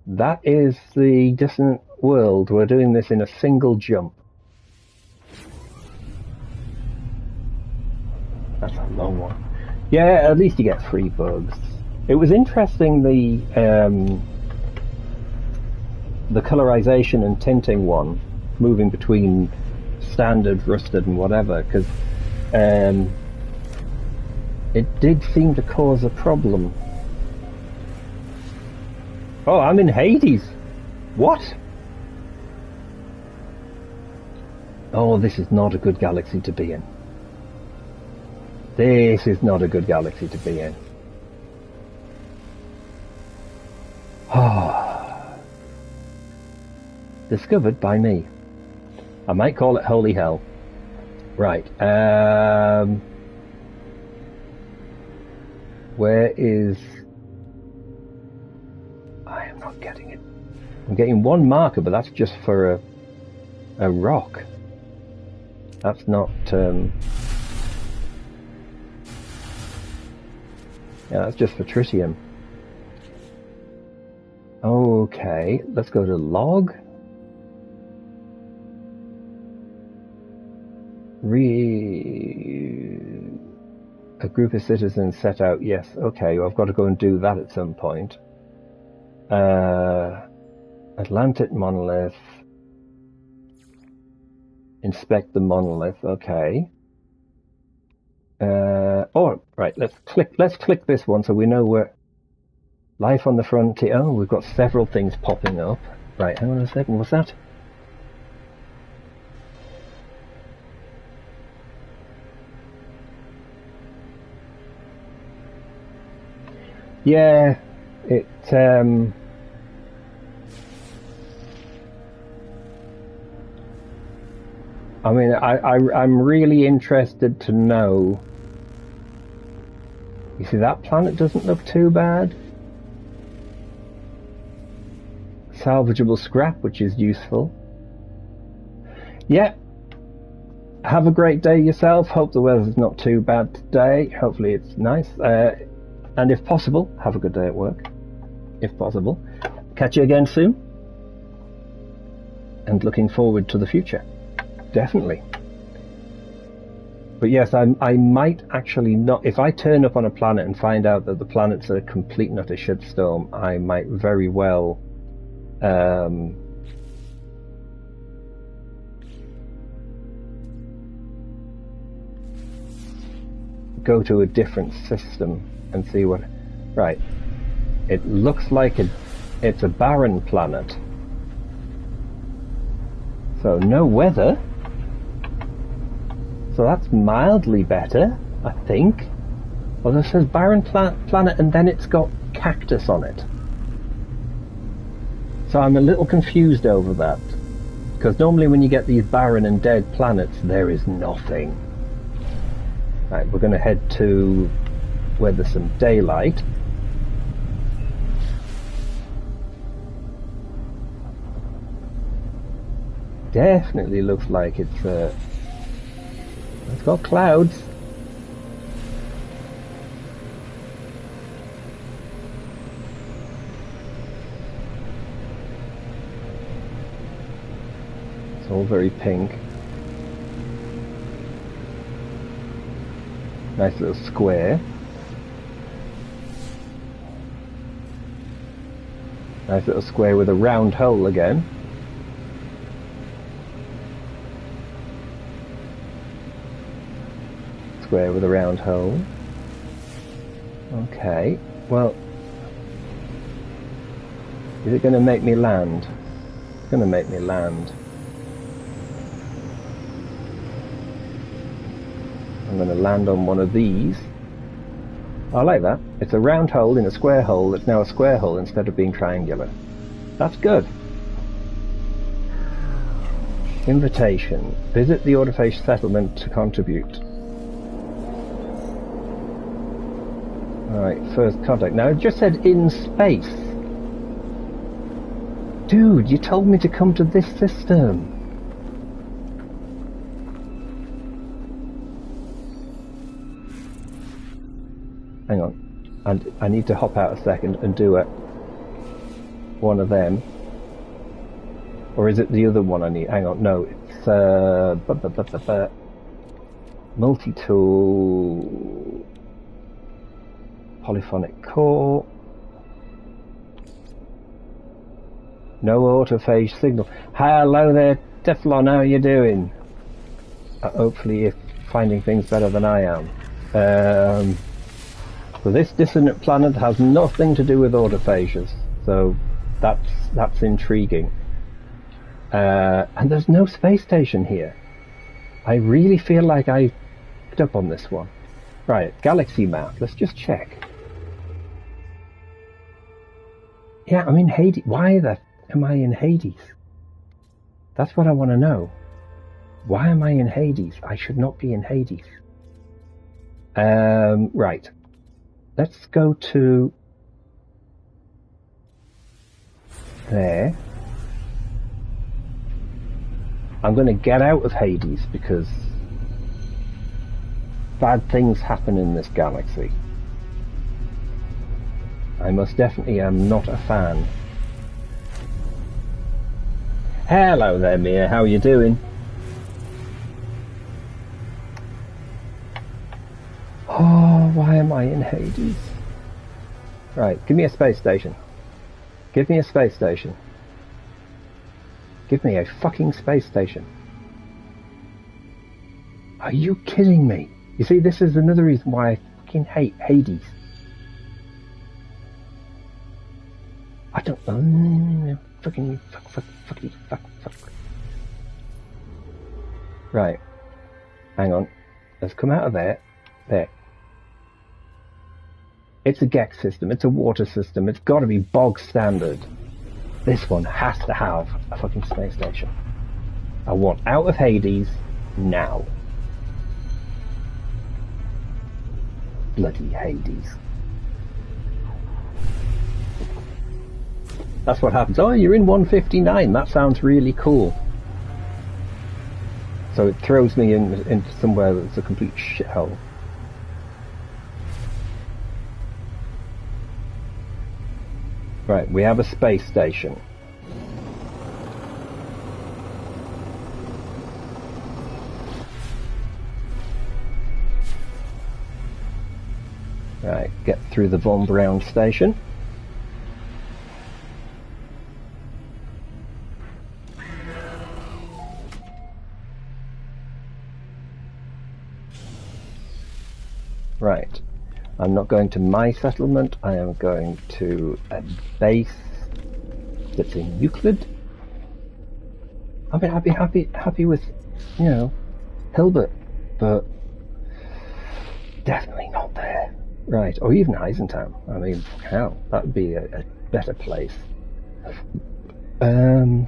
That is the distant world. We're doing this in a single jump. That's a long one. Yeah, at least you get 3 bugs. It was interesting, the colorization and tinting one, moving between standard, rusted and whatever, because it did seem to cause a problem. Oh, I'm in Hades. What? Oh, this is not a good galaxy to be in. This is not a good galaxy to be in. Oh. Discovered by me. I might call it holy hell. Right. Where is... I am not getting it. I'm getting 1 marker, but that's just for a rock. That's not... Yeah, that's just for tritium. Okay, let's go to log. A group of citizens set out. Yes, okay, well, I've got to go and do that at some point. Atlantic monolith. Inspect the monolith. Okay. Oh, right. Let's click this one so we know where. Life on the frontier. Oh, we've got several things popping up. Right. Hang on a second. What's that? Yeah. It. I mean, I'm really interested to know. You see, that planet doesn't look too bad. Salvageable scrap, which is useful. Yeah. Have a great day yourself. Hope the weather's not too bad today. Hopefully it's nice. And if possible, have a good day at work. If possible. Catch you again soon. And looking forward to the future. Definitely. But yes, I might actually not... If I turn up on a planet and find out that the planet's a complete and utter shitstorm, I might very well... go to a different system and see what... Right. It looks like it's a barren planet. So no weather. So that's mildly better, I think. Well, it says barren planet and then it's got cactus on it. So I'm a little confused over that. Because normally when you get these barren and dead planets, there is nothing. Right, we're going to head to where there's some daylight. Definitely looks like it's got clouds. It's all very pink. Nice little square. Nice little square with a round hole again. Square with a round hole. Okay, well, is it going to make me land? It's going to make me land. I'm going to land on one of these. I like that. It's a round hole in a square hole. It's now a square hole instead of being triangular. That's good. Invitation. Visit the autophagy settlement to contribute. Alright, first contact. Now it just said in space. Dude, you told me to come to this system. Hang on. And I need to hop out a second and do one of them. Or is it the other one I need? Hang on, no, it's multi-tool, polyphonic core, no autophage signal. Hello there, Teflon, how are you doing? Hopefully you're finding things better than I am. So this dissonant planet has nothing to do with autophages, so that's intriguing. And there's no space station here. I really feel like I picked up on this one. Right, galaxy map. Let's just check. Yeah, I'm in Hades. Why am I in Hades? That's what I want to know. Why am I in Hades? I should not be in Hades. Right. Let's go to there. I'm going to get out of Hades because bad things happen in this galaxy. I most definitely am not a fan. Hello there, Mia. How are you doing? Oh, why am I in Hades? Right, give me a space station. Give me a space station. Give me a fucking space station. Are you kidding me? You see, this is another reason why I fucking hate Hades. I don't know. Fucking fuck. Right. Hang on. Let's come out of there. There. It's a GEX system. It's a water system. It's got to be bog standard. This one has to have a fucking space station. I want out of Hades now. Bloody Hades. That's what happens. Oh, you're in 159. That sounds really cool. So it throws me into somewhere that's a complete shithole. Right, we have a space station. Right, get through the Von Braun station. Right. I'm not going to my settlement, I am going to a base that's in Euclid. I mean, I'd be happy with, you know, Hilbert, but definitely not there. Right, or even Eisentown. I mean, hell, that would be a better place. And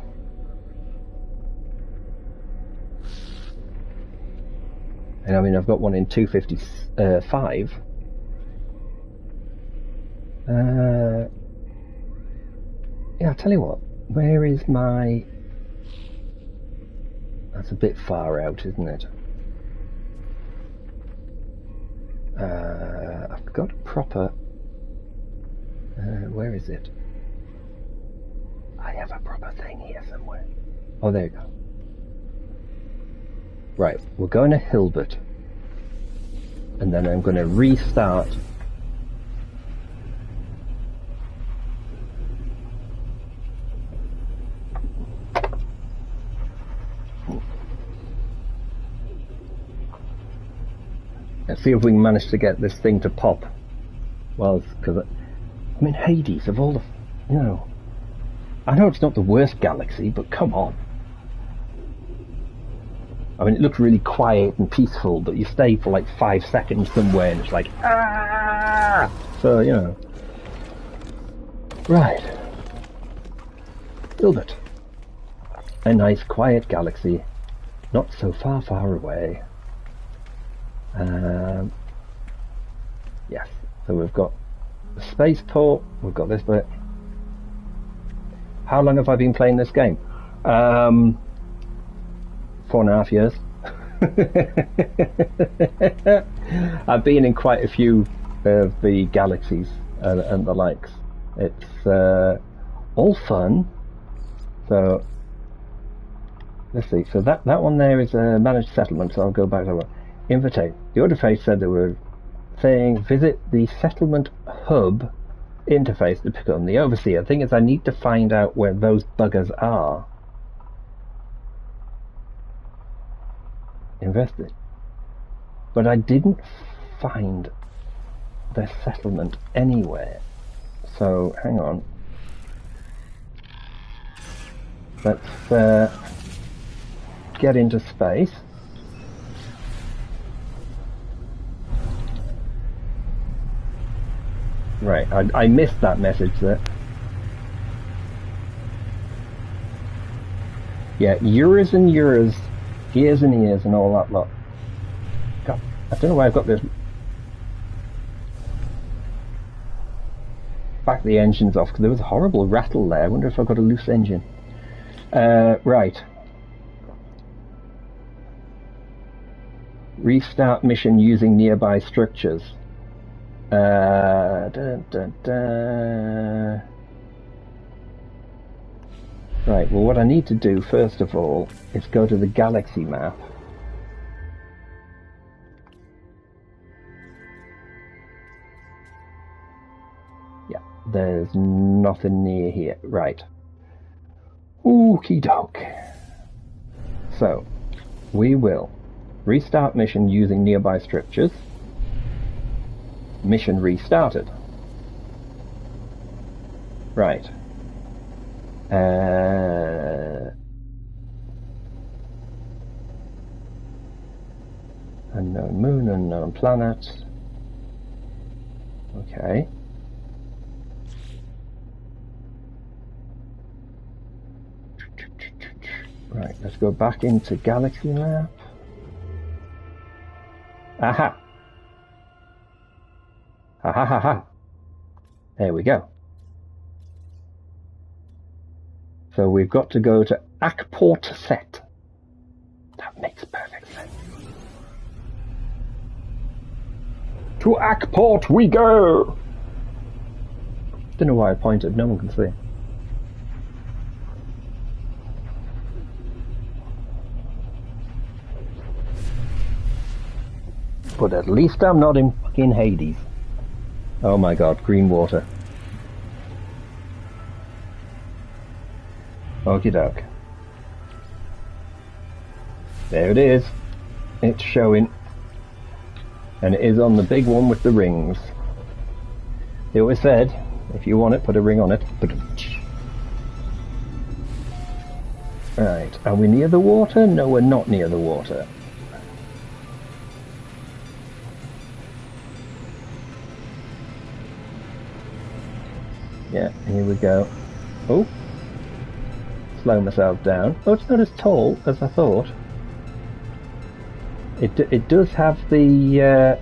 I mean, I've got one in 255. Yeah, I'll tell you what. Where is my... That's a bit far out, isn't it? I've got a proper... where is it? I have a proper thing here somewhere. Oh, there you go. Right, we're going to Hilbert. And then I'm going to restart. Let's see if we can manage to get this thing to pop. Well, because I mean, Hades, of all the, you know, I know it's not the worst galaxy, but come on. I mean, it looks really quiet and peaceful, but you stay for like 5 seconds somewhere and it's like, ah! So, you know. Right. Hilbert. A nice quiet galaxy, not so far away. Yes, so we've got the spaceport, we've got this bit. How long have I been playing this game? 4.5 years. I've been in quite a few of the galaxies and the likes. It's all fun. So let's see. So that one there is a managed settlement. So I'll go back to that. Invitation. The interface said they were saying visit the settlement hub interface to become the overseer. The thing is, I need to find out where those buggers are. Invested. But I didn't find their settlement anywhere. So hang on. Let's get into space. Right, I missed that message there. Yeah, euros and euros, years and years and all that lot. God, I don't know why I've got this. Back the engines off, because there was a horrible rattle there. I wonder if I've got a loose engine. Right. Restart mission using nearby structures. Right, well what I need to do first of all is go to the galaxy map. Yeah, there's nothing near here. Right. Okie doke. So, we will restart mission using nearby structures. Mission restarted. Right. Unknown moon, unknown planet. Okay. Right, let's go back into galaxy map. Aha! Ha ha ha ha. There we go. So we've got to go to Akport Set. That makes perfect sense. To Akport we go! Don't know why I pointed, no one can see. But at least I'm not in fucking Hades. Oh my god, green water. Okie doke. There it is. It's showing. And it is on the big one with the rings. They always said, if you want it, put a ring on it. Right, are we near the water? No, we're not near the water. Yeah, here we go. Oh, slow myself down. Oh, it's not as tall as I thought. It does have the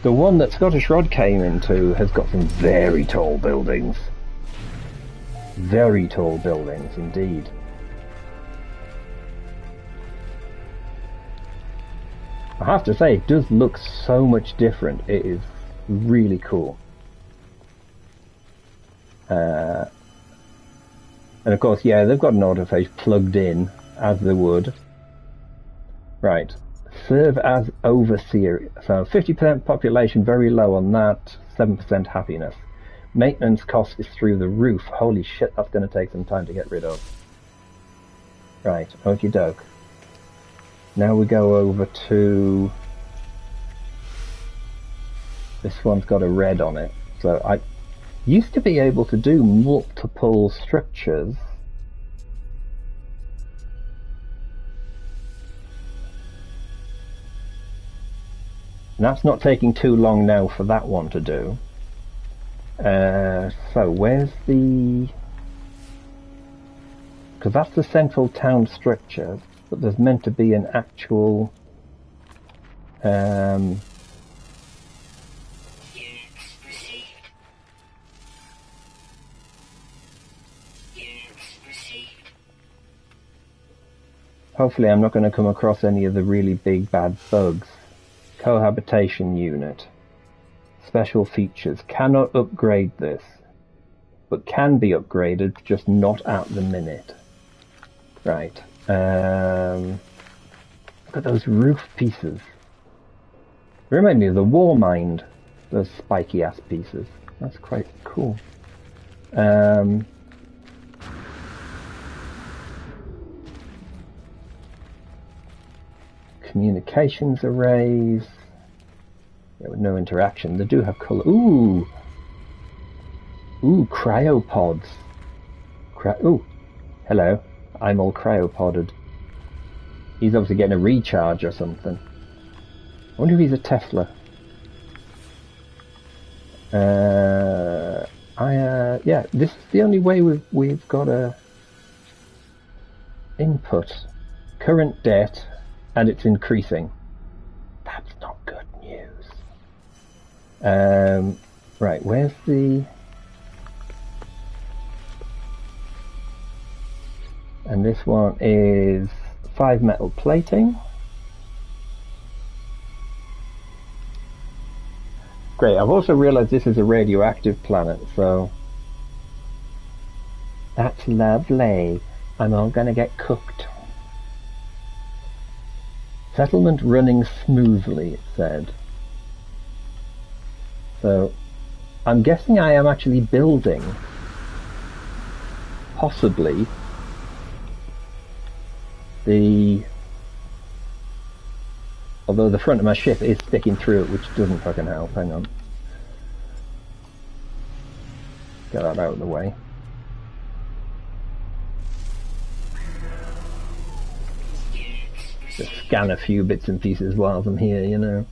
one that Scottish Rod came into has got some very tall buildings. Very tall buildings indeed. I have to say, it does look so much different. It is really cool. And of course, yeah, they've got an autophage plugged in, as they would. Right. Serve as overseer. So 50% population, very low on that. 7% happiness. Maintenance cost is through the roof. Holy shit, that's going to take some time to get rid of. Right, okie doke. Now we go over to... This one's got a red on it. So I used to be able to do multiple structures. And that's not taking too long now for that one to do. So where's the... Because that's the central town structure, but there's meant to be an actual... Hopefully I'm not going to come across any of the really big bad bugs. Cohabitation unit. Special features. Cannot upgrade this, but can be upgraded, just not at the minute. Right. Look at those roof pieces. They remind me of the War Mind. Those spiky ass pieces. That's quite cool. Communications arrays. Yeah, with no interaction. They do have colour. Ooh! Ooh, cryopods. Ooh, hello. I'm all cryopodded. He's obviously getting a recharge or something. I wonder if he's a Tesla. Yeah, this is the only way we've got a input. Current debt, and it's increasing. That's not good news. Right, where's the... And this one is 5 metal plating. Great, I've also realised this is a radioactive planet, so... That's lovely. I'm all gonna get cooked. Settlement running smoothly, it said. So, I'm guessing I am actually building, possibly, although the front of my ship is sticking through it, which doesn't fucking help. Hang on. Get that out of the way. Just scan a few bits and pieces while I'm here, you know.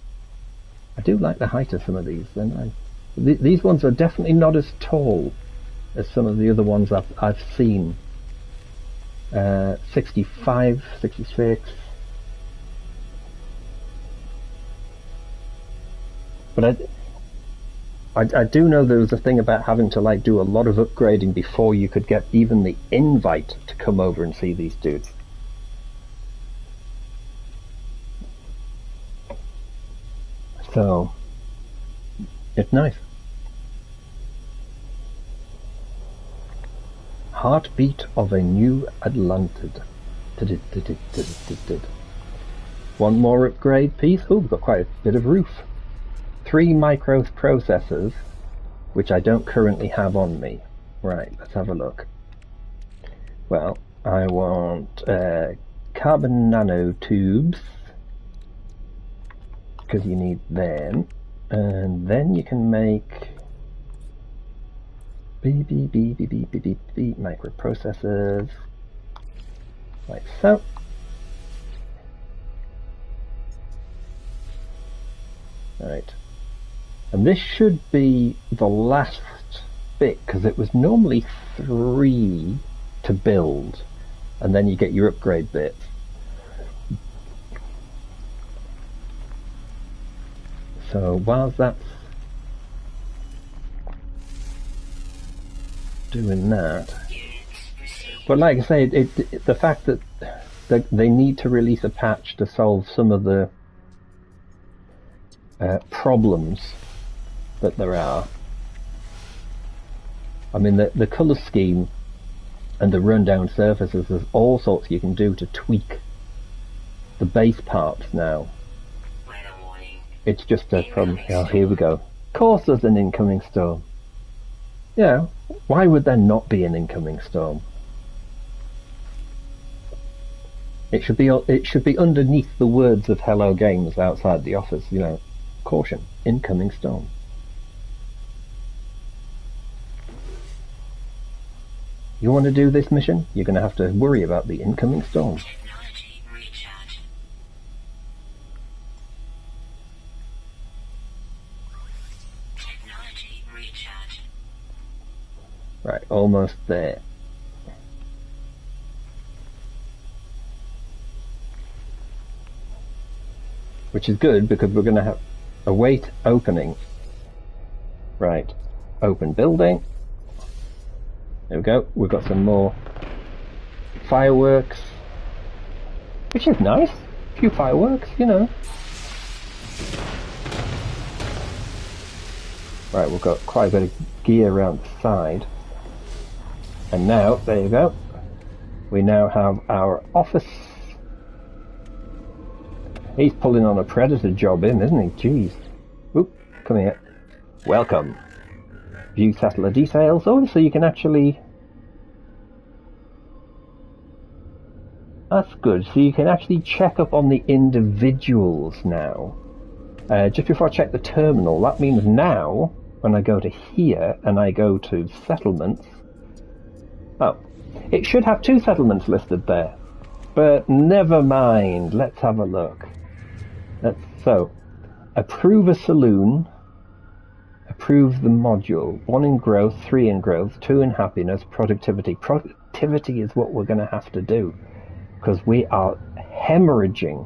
I do like the height of some of these. These ones are definitely not as tall as some of the other ones I've seen. 65, 66. But I do know there was a thing about having to like do a lot of upgrading before you could get even the invite to come over and see these dudes. So it's nice. Heartbeat of a new Atlantid. One more upgrade piece. Oh, we've got quite a bit of roof. 3 microprocessors, which I don't currently have on me. Right, let's have a look. Well, I want carbon nanotubes, because you need them, and then you can make microprocessors. like so. Right, and this should be the last bit, because it was normally 3 to build, and then you get your upgrade bits. So whilst that's doing that, but like I say, the fact that they need to release a patch to solve some of the problems that there are. I mean, the colour scheme and the rundown surfaces, there's all sorts you can do to tweak the base parts now. It's just a problem. Oh, here we go. Of course there's an incoming storm. Yeah, why would there not be an incoming storm? It should be underneath the words of Hello Games outside the office, you know. Caution, incoming storm. You want to do this mission? You're going to have to worry about the incoming storm. Technology recharge. Technology recharge. Right, almost there. Which is good, because we're going to have await opening. Right, open building. There we go. We've got some more fireworks, which is nice. A few fireworks, you know. Right, we've got quite a bit of gear around the side. And now, there you go. We now have our office. He's pulling on a predator job in, isn't he? Jeez. Oop, come here. Welcome. View settler details. Oh, so you can actually... That's good. So you can actually check up on the individuals now. Just before I check the terminal, that means now, when I go to here and I go to settlements... Oh, it should have 2 settlements listed there. But never mind. Let's have a look. So, approve a saloon, approve the module, 1 in growth, 3 in growth, 2 in happiness, productivity. Productivity is what we're going to have to do, because we are hemorrhaging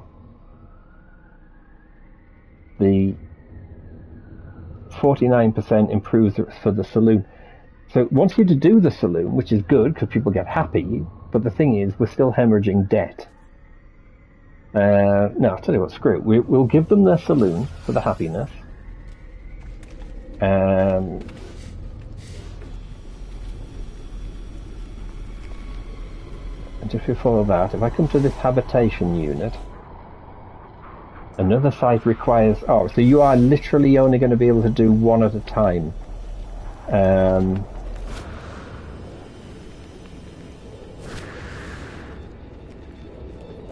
the 49% improves for the saloon. So it wants you to do the saloon, which is good because people get happy, but the thing is, we're still hemorrhaging debt. No, I'll tell you what, screw it. We'll give them their saloon for the happiness. And just before that, if I come to this habitation unit, another site requires... Oh, so you are literally only going to be able to do 1 at a time.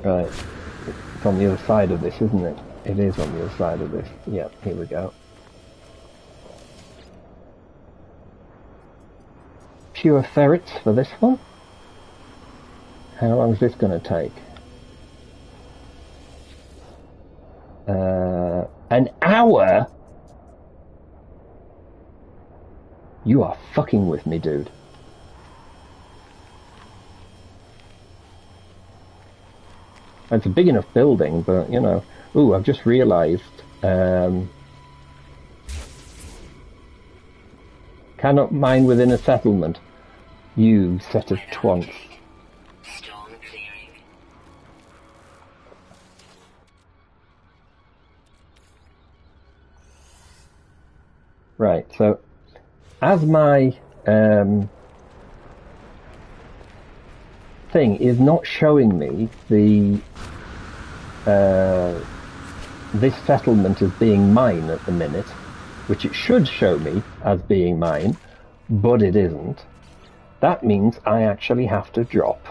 Right. It's on the other side of this, isn't it? It is on the other side of this. Yeah, here we go. Pure ferrets for this one. How long is this going to take? An hour? You are fucking with me, dude. It's a big enough building, but, you know... Ooh, I've just realised... cannot mine within a settlement. You set of twants. Storm clearing. Right, so... As my... thing is not showing me the this settlement as being mine at the minute, which it should show me as being mine, but it isn't. That means I actually have to drop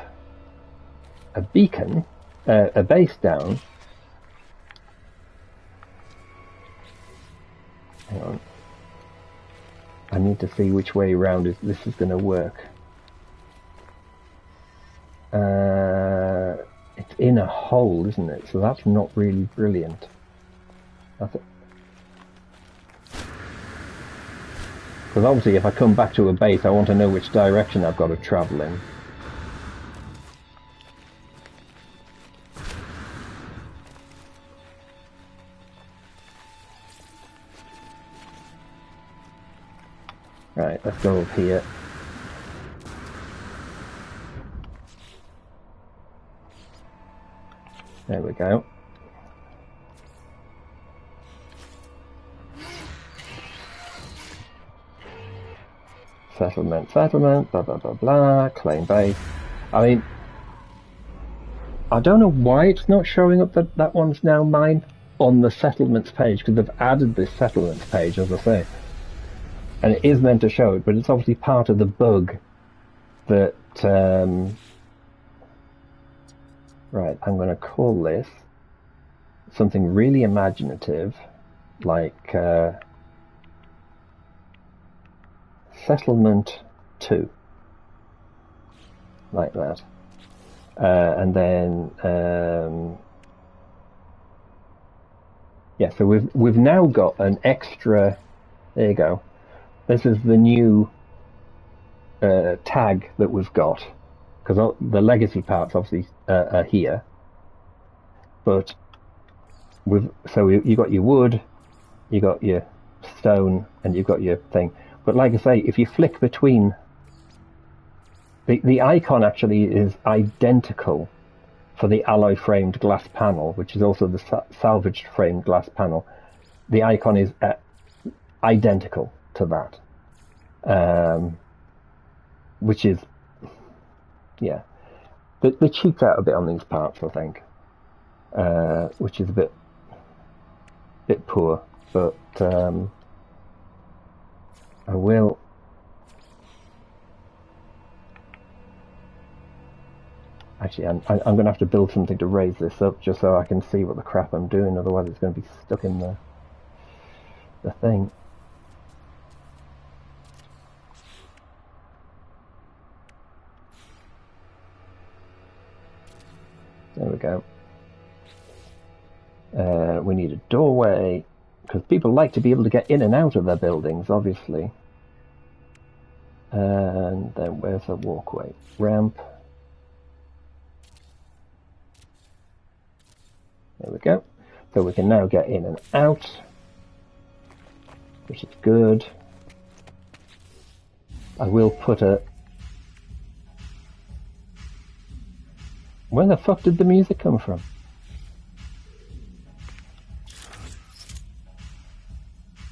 a beacon, a base down. Hang on. I need to see which way around this is going to work. in a hole, isn't it? So that's not really brilliant. Because obviously if I come back to a base, I want to know which direction I've got to travel in. Right, let's go up here. There we go. Settlement, blah blah blah blah, claim base. I mean, I don't know why it's not showing up that that one's now mine on the settlements page, because they've added this settlements page, as I say. And it is meant to show it, but it's obviously part of the bug that... Right, I'm going to call this something really imaginative, like Settlement 2. Like that. And then... yeah, so we've now got an extra... There you go. This is the new tag that we've got, because the legacy parts obviously are here. But you got your wood, you got your stone, and you've got your thing. But like I say, if you flick between, the icon actually is identical for the alloy framed glass panel, which is also the salvaged framed glass panel. The icon is identical to that, which is, yeah, they cheaped out a bit on these parts, I think, which is a bit poor, but I will actually, I'm going to have to build something to raise this up just so I can see what the crap I'm doing, otherwise it's going to be stuck in the thing. There we go. We need a doorway, because people like to be able to get in and out of their buildings, obviously. And then where's the walkway? Ramp. There we go. So we can now get in and out, which is good. I will put a... Where the fuck did the music come from?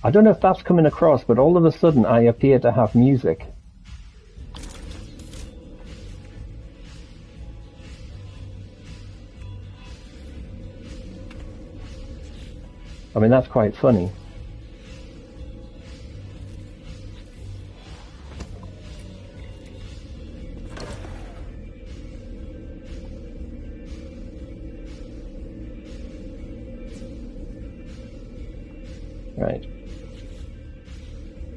I don't know if that's coming across, but all of a sudden I appear to have music. I mean, that's quite funny. Right.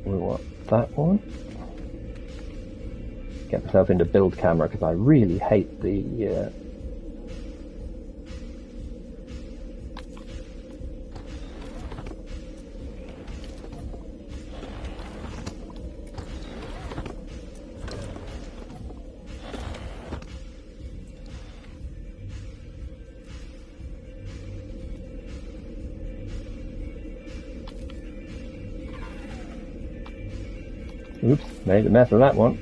We want that one. Get myself into build camera because I really hate the... Oops, made a mess of that one.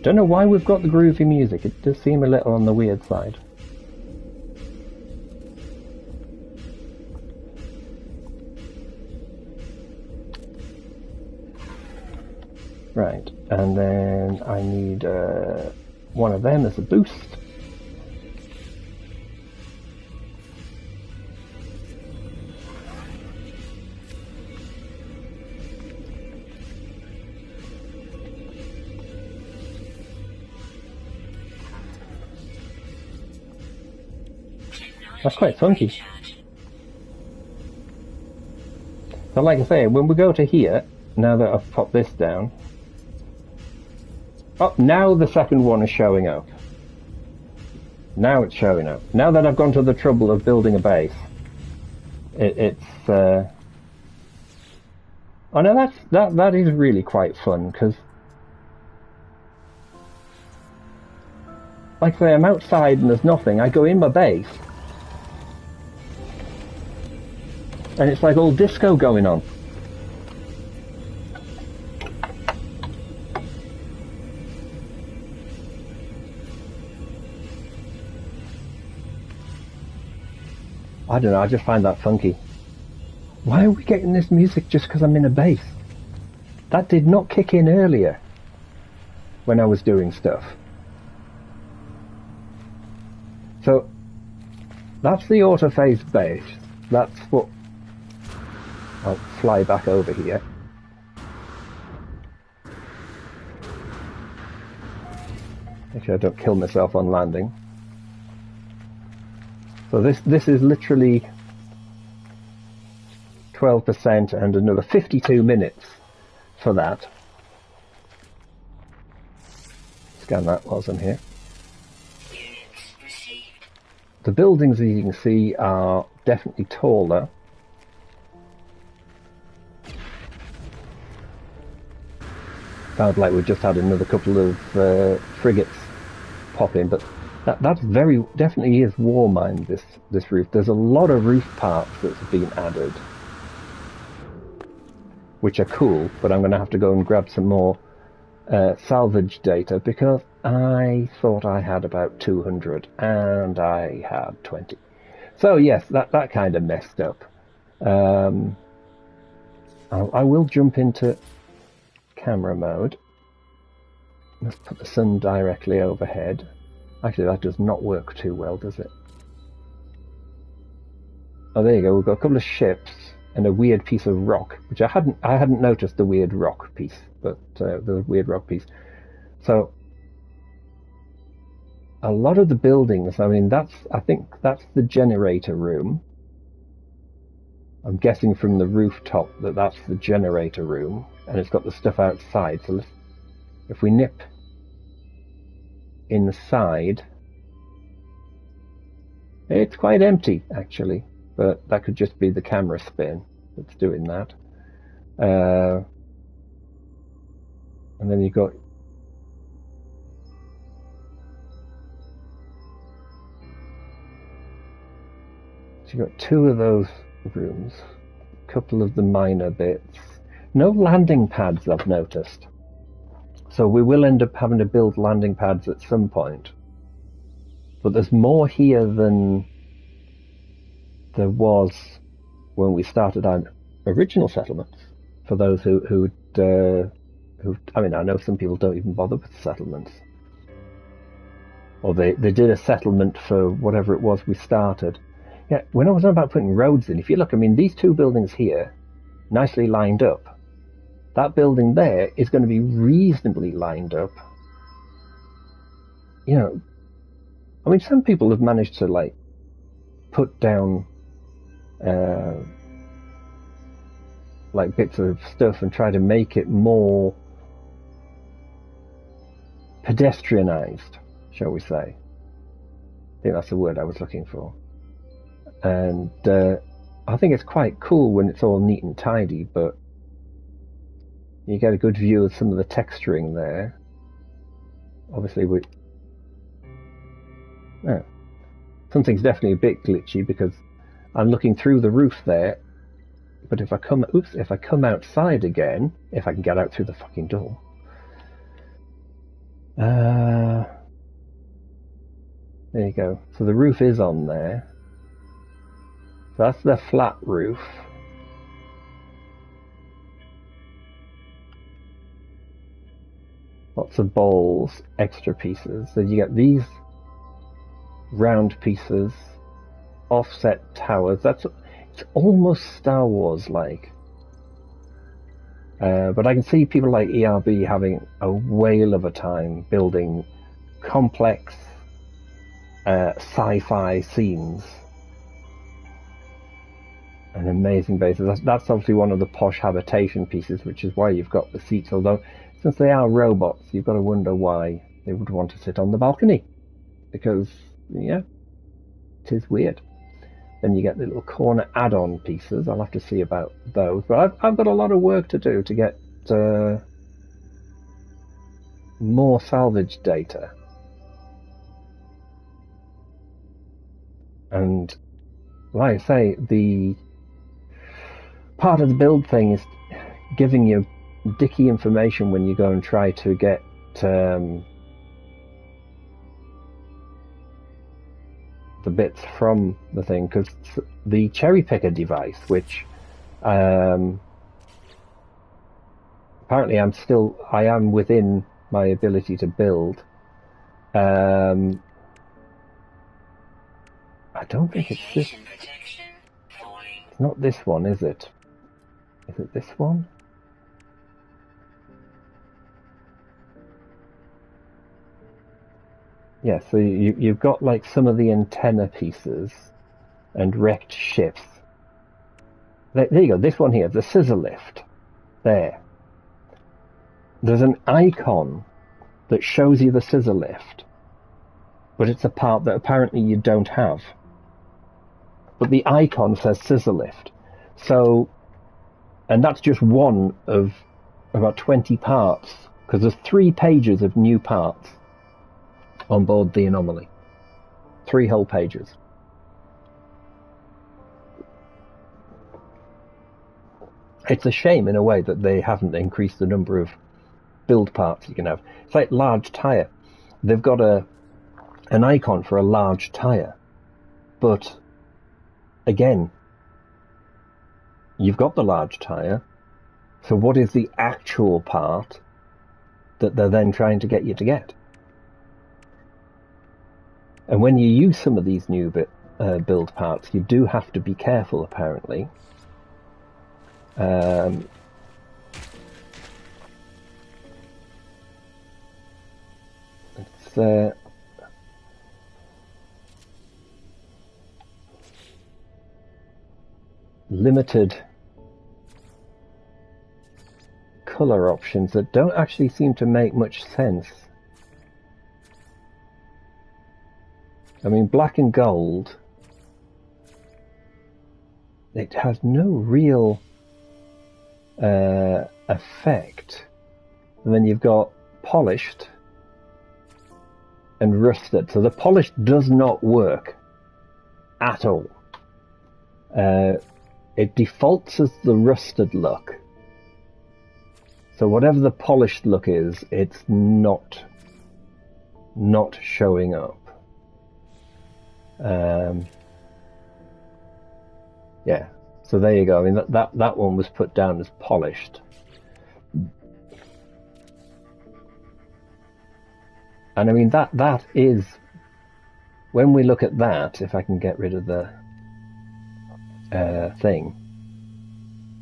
Don't know why we've got the groovy music, it does seem a little on the weird side. Right, and then I need one of them as a boost. That's quite funky. So like I say, when we go to here, now that I've popped this down... Oh, now the second one is showing up. Now it's showing up. Now that I've gone to the trouble of building a base, it's. Oh no, that is really quite fun because, like I say, I'm outside and there's nothing. I go in my base, and it's like all disco going on. I don't know, I just find that funky. Why are we getting this music just because I'm in a base? That did not kick in earlier when I was doing stuff. So, that's the autophase base. That's what... I'll fly back over here. Make sure I don't kill myself on landing. So this is literally 12% and another 52 minutes for that. Scan that whilst I'm here. The buildings, as you can see, are definitely taller. Sounds like we've just had another couple of frigates pop in, but that's very definitely is war mined, this roof. There's a lot of roof parts that's been added, which are cool, but I'm going to have to go and grab some more salvage data because I thought I had about 200 and I had 20. So yes, that kind of messed up. I will jump into camera mode. Let's put the sun directly overhead. Actually, that does not work too well, does it? Oh, there you go. We've got a couple of ships and a weird piece of rock, which I hadn't noticed the weird rock piece, but the weird rock piece. So a lot of the buildings, I mean, I think that's the generator room. I'm guessing from the rooftop that that's the generator room, and it's got the stuff outside. So if we nip inside, it's quite empty actually, but that could just be the camera spin that's doing that. And then you've got two of those rooms, a couple of the minor bits. No landing pads, I've noticed. So we will end up having to build landing pads at some point. But there's more here than there was when we started our original settlements. For those who I mean, I know some people don't even bother with settlements. Or they did a settlement for whatever it was we started. Yeah, when I was on about putting roads in, if you look, I mean, these two buildings here, nicely lined up. That building there is going to be reasonably lined up. You know, I mean, some people have managed to, like, put down, like, bits of stuff and try to make it more pedestrianized, shall we say. I think that's the word I was looking for. And I think it's quite cool when it's all neat and tidy, but you get a good view of some of the texturing there. Obviously, something's definitely a bit glitchy because I'm looking through the roof there. But if I come outside again, if I can get out through the fucking door. There you go. So the roof is on there. So that's the flat roof. Lots of bowls, extra pieces. So you get these round pieces, offset towers. It's almost Star Wars like. But I can see people like ERB having a whale of a time building complex sci-fi scenes and amazing bases. That's obviously one of the posh habitation pieces, which is why you've got the seats. Although, since they are robots, you've got to wonder why they would want to sit on the balcony. Because yeah, it is weird. Then you get the little corner add-on pieces. I'll have to see about those. But I've got a lot of work to do to get more salvage data. And like I say, the part of the build thing is giving you dicky information when you go and try to get the bits from the thing, because the cherry picker device, which apparently I am within my ability to build. I don't think it's this. It's not this one, is it? Is it this one? Yeah, so you've got like some of the antenna pieces and wrecked ships. There you go, this one here, the scissor lift. There. There's an icon that shows you the scissor lift, but it's a part that apparently you don't have. But the icon says scissor lift. So, and that's just one of about 20 parts, because there's 3 pages of new parts on board the Anomaly. 3 whole pages. It's a shame in a way that they haven't increased the number of build parts you can have. It's like large tyre. They've got an icon for a large tyre, but again, you've got the large tyre, so what is the actual part that they're then trying to get you to get? And when you use some of these new build parts, you do have to be careful, apparently. It's limited color options that don't actually seem to make much sense. I mean, black and gold, it has no real effect. And then you've got polished and rusted. So the polished does not work at all. It defaults as the rusted look. So whatever the polished look is, it's not showing up. Yeah, so there you go. I mean, that one was put down as polished. And I mean, that is, when we look at that, if I can get rid of the thing,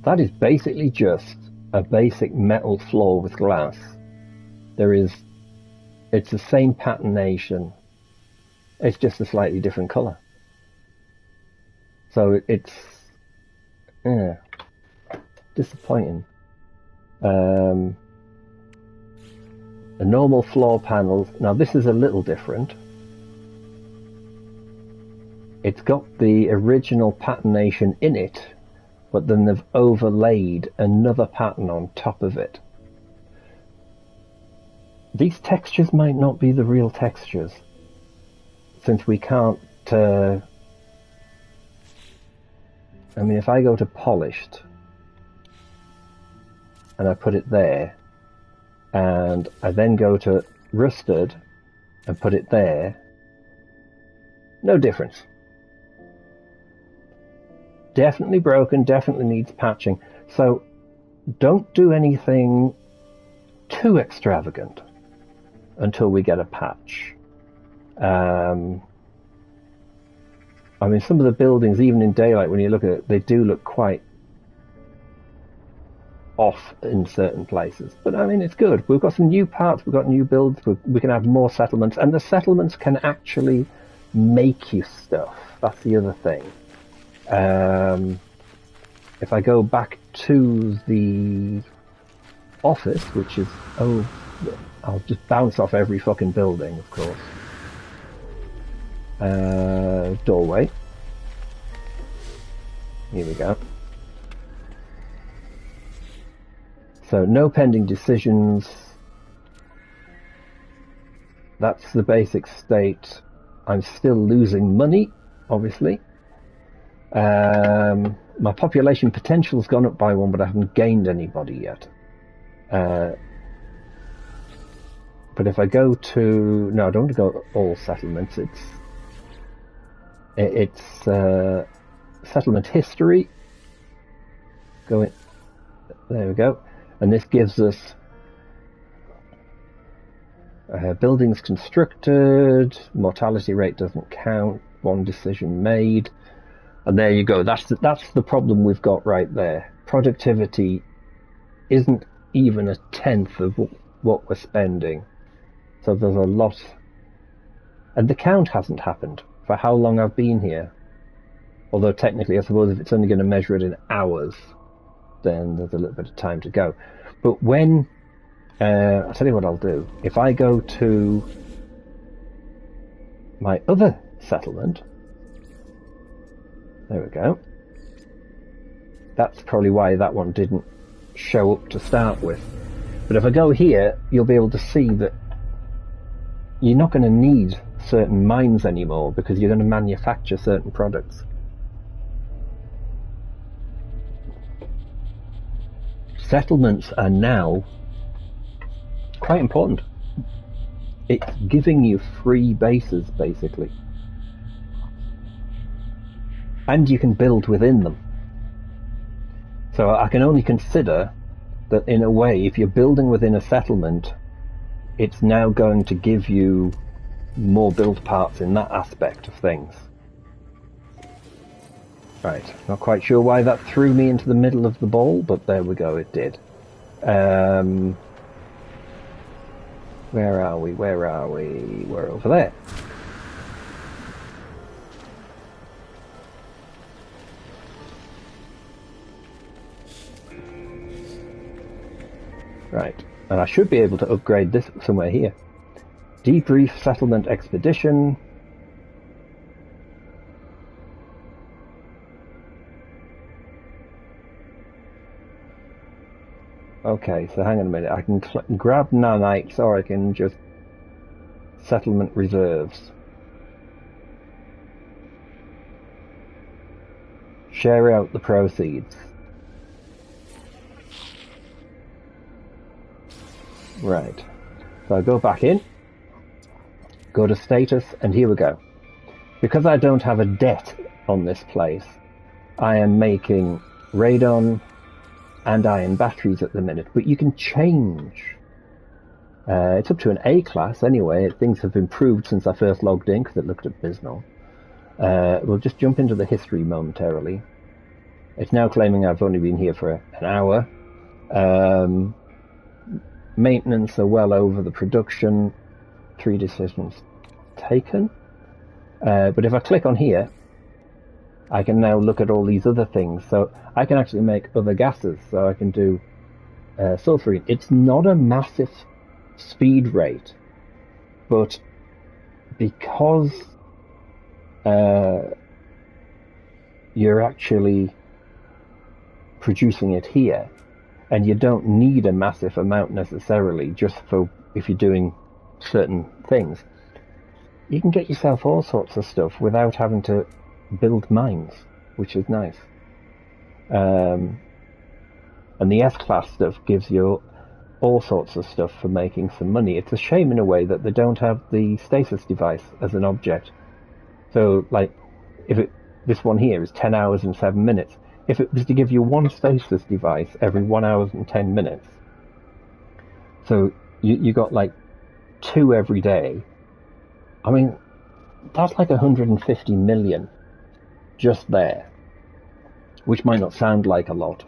that is basically just a basic metal floor with glass. It's the same patternation, it's just a slightly different color. So it's disappointing. The normal floor panels, now this is a little different. It's got the original patternation in it, but then they've overlaid another pattern on top of it. These textures might not be the real textures, since we can't... I mean, if I go to polished, and I put it there, and I then go to rusted, and put it there, no difference. Definitely broken, definitely needs patching. So don't do anything too extravagant until we get a patch. I mean, some of the buildings, even in daylight, when you look at it, they do look quite off in certain places. But I mean, it's good. We've got some new parts, we've got new builds, we can have more settlements, and the settlements can actually make you stuff. That's the other thing. If I go back to the office, which is, I'll just bounce off every fucking building, of course. doorway. Here we go. So no pending decisions. That's the basic state. I'm still losing money, obviously. My population potential's gone up by 1, but I haven't gained anybody yet. But if I go to... No, I don't want to go all settlements. It's settlement history. Go in. There we go. And this gives us buildings constructed, mortality rate doesn't count, 1 decision made. And there you go. That's the problem we've got right there. Productivity isn't even a tenth of what we're spending. So there's a lot. And the count hasn't happened for how long I've been here. Although technically, I suppose if it's only going to measure it in hours, then there's a little bit of time to go. But when... I'll tell you what I'll do. If I go to my other settlement... There we go. That's probably why that one didn't show up to start with. But if I go here, you'll be able to see that you're not going to need certain mines anymore because you're going to manufacture certain products. Settlements are now quite important. It's giving you free bases, basically. And you can build within them. So I can only consider that in a way, if you're building within a settlement, it's now going to give you more build parts in that aspect of things. Right, not quite sure why that threw me into the middle of the ball, but there we go, it did. Where are we? Where are we? We're over there. Right, and I should be able to upgrade this somewhere here. Debrief settlement expedition. Okay, so hang on a minute. I can grab nanites, or I can just settlement reserves. Share out the proceeds. Right. So I go back in, go to status, and here we go. Because I don't have a debt on this place, I am making radon and iron batteries at the minute, but you can change. It's up to an A class anyway. Things have improved since I first logged in because it looked abysmal. We'll just jump into the history momentarily. It's now claiming I've only been here for an hour. Maintenance are well over the production. 3 decisions taken. But if I click on here, I can now look at all these other things. So I can actually make other gases. So I can do sulfurine. It's not a massive speed rate, but because you're actually producing it here, and you don't need a massive amount necessarily, just for if you're doing certain things, you can get yourself all sorts of stuff without having to build mines, which is nice. And the S-Class stuff gives you all sorts of stuff for making some money. It's a shame in a way that they don't have the stasis device as an object. So, like, this one here is 10 hours and 7 minutes. If it was to give you 1 stasis device every 1 hour and 10 minutes, so you got like 2 every day, I mean, that's like 150 million just there, which might not sound like a lot,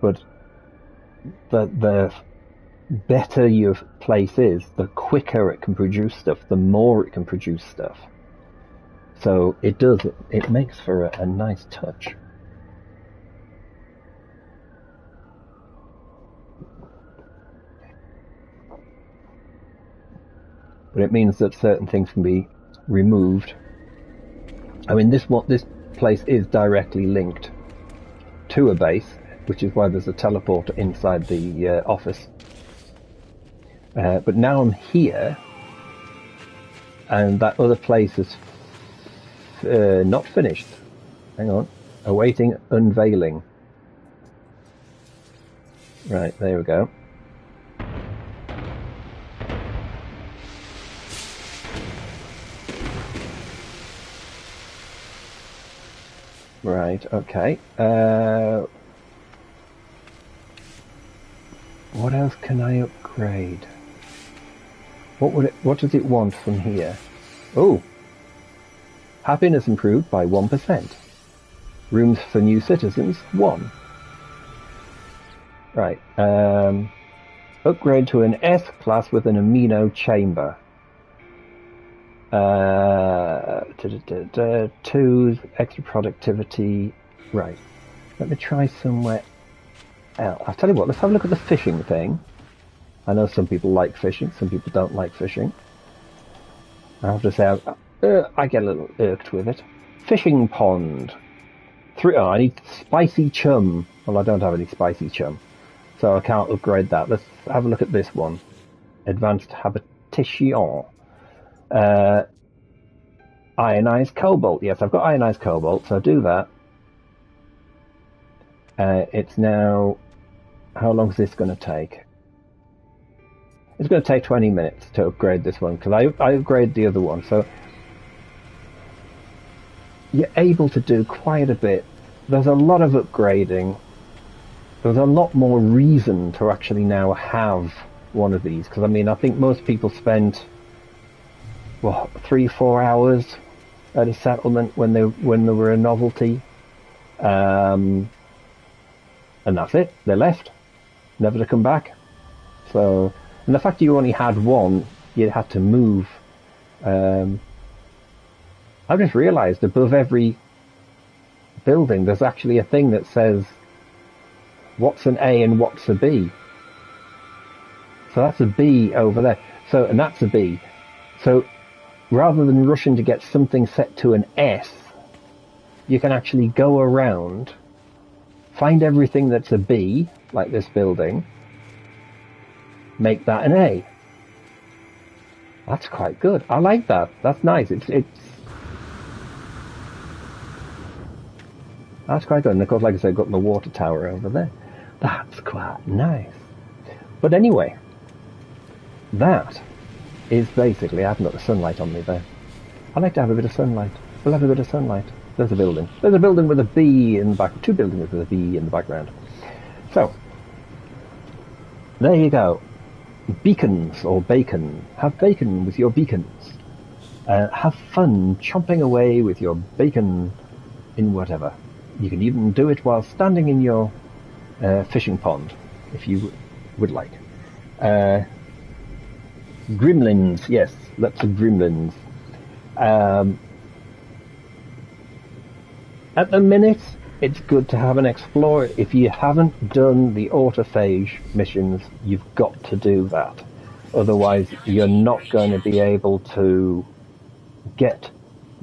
but the better your place is, the quicker it can produce stuff, the more it can produce stuff. So it makes for a nice touch. But it means that certain things can be removed I mean, this place is directly linked to a base, which is why there's a teleporter inside the office. But now I'm here, and that other place is not finished. Hang on. Awaiting unveiling. Right, there we go. Right, okay. What else can I upgrade? What does it want from here? Oh! Happiness improved by 1%. Rooms for new citizens, 1. Right. Upgrade to an S class with an amino chamber. 2 extra productivity. Right. Let me try somewhere else. I'll tell you what, let's have a look at the fishing thing. I know some people like fishing, some people don't like fishing. I have to say, I get a little irked with it. Fishing pond. I need spicy chum. Well, I don't have any spicy chum, so I can't upgrade that. Let's have a look at this one. Advanced habitation. Ionized cobalt. Yes, I've got ionized cobalt, so do that. It's now... How long is this going to take? It's going to take 20 minutes to upgrade this one, because I upgraded the other one, so... You're able to do quite a bit. There's a lot of upgrading. There's a lot more reason to actually now have one of these, because I mean, I think most people spend 3-4 hours at a settlement when they were a novelty, and that's it. They left, never to come back. So, and the fact you only had one, you had to move. I've just realised above every building there's actually a thing that says what's an A and what's a B. So that's a B over there. So, and that's a B. So rather than rushing to get something set to an S, you can actually go around, find everything that's a B, like this building, make that an A. That's quite good. I like that. That's nice. That's quite good. And of course, like I said, I've got the water tower over there. That's quite nice. But anyway, that is basically, I haven't got the sunlight on me there. I like to have a bit of sunlight. We'll have a bit of sunlight. There's a building. There's a building with a B in the back. 2 buildings with a B in the background. So, there you go. Beacons or bacon. Have bacon with your beacons. Have fun chomping away with your bacon in whatever. You can even do it while standing in your fishing pond, if you would like. Gremlins, yes, lots of gremlins. At the minute, it's good to have an explorer. If you haven't done the autophage missions, you've got to do that. Otherwise, you're not going to be able to get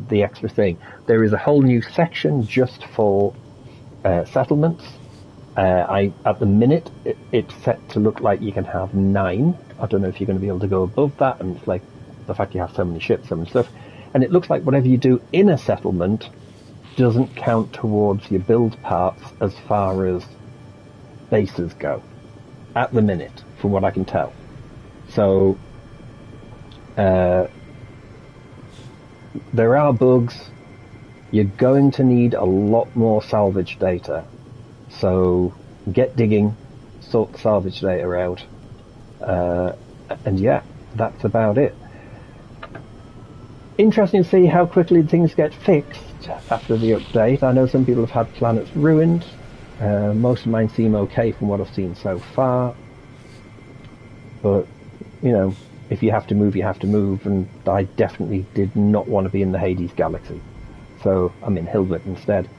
the extra thing. There is a whole new section just for settlements. At the minute, it's set to look like you can have 9. I don't know if you're going to be able to go above that, and it's like the fact you have so many ships, so many stuff. And it looks like whatever you do in a settlement doesn't count towards your build parts as far as bases go. At the minute, from what I can tell. So, there are bugs. You're going to need a lot more salvage data. So get digging, sort the salvage data out. And yeah, that's about it. Interesting to see how quickly things get fixed after the update. I know some people have had planets ruined. Most of mine seem okay from what I've seen so far. But, you know, if you have to move, you have to move, and I definitely did not want to be in the Hades galaxy. So I'm in Hilbert instead.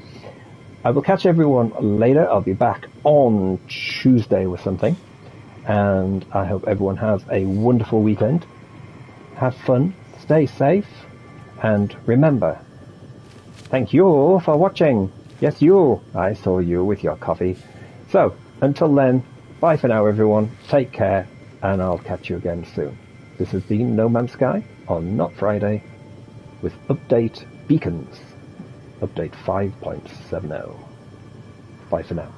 I will catch everyone later. I'll be back on Tuesday with something. And I hope everyone has a wonderful weekend. Have fun, stay safe, and remember, Thank you for watching. Yes, you. I saw you with your coffee. So, until then, bye for now, everyone. Take care, and I'll catch you again soon. This has been No Man's Sky on Not Friday with Update Beacons. Update 5.70. Bye for now.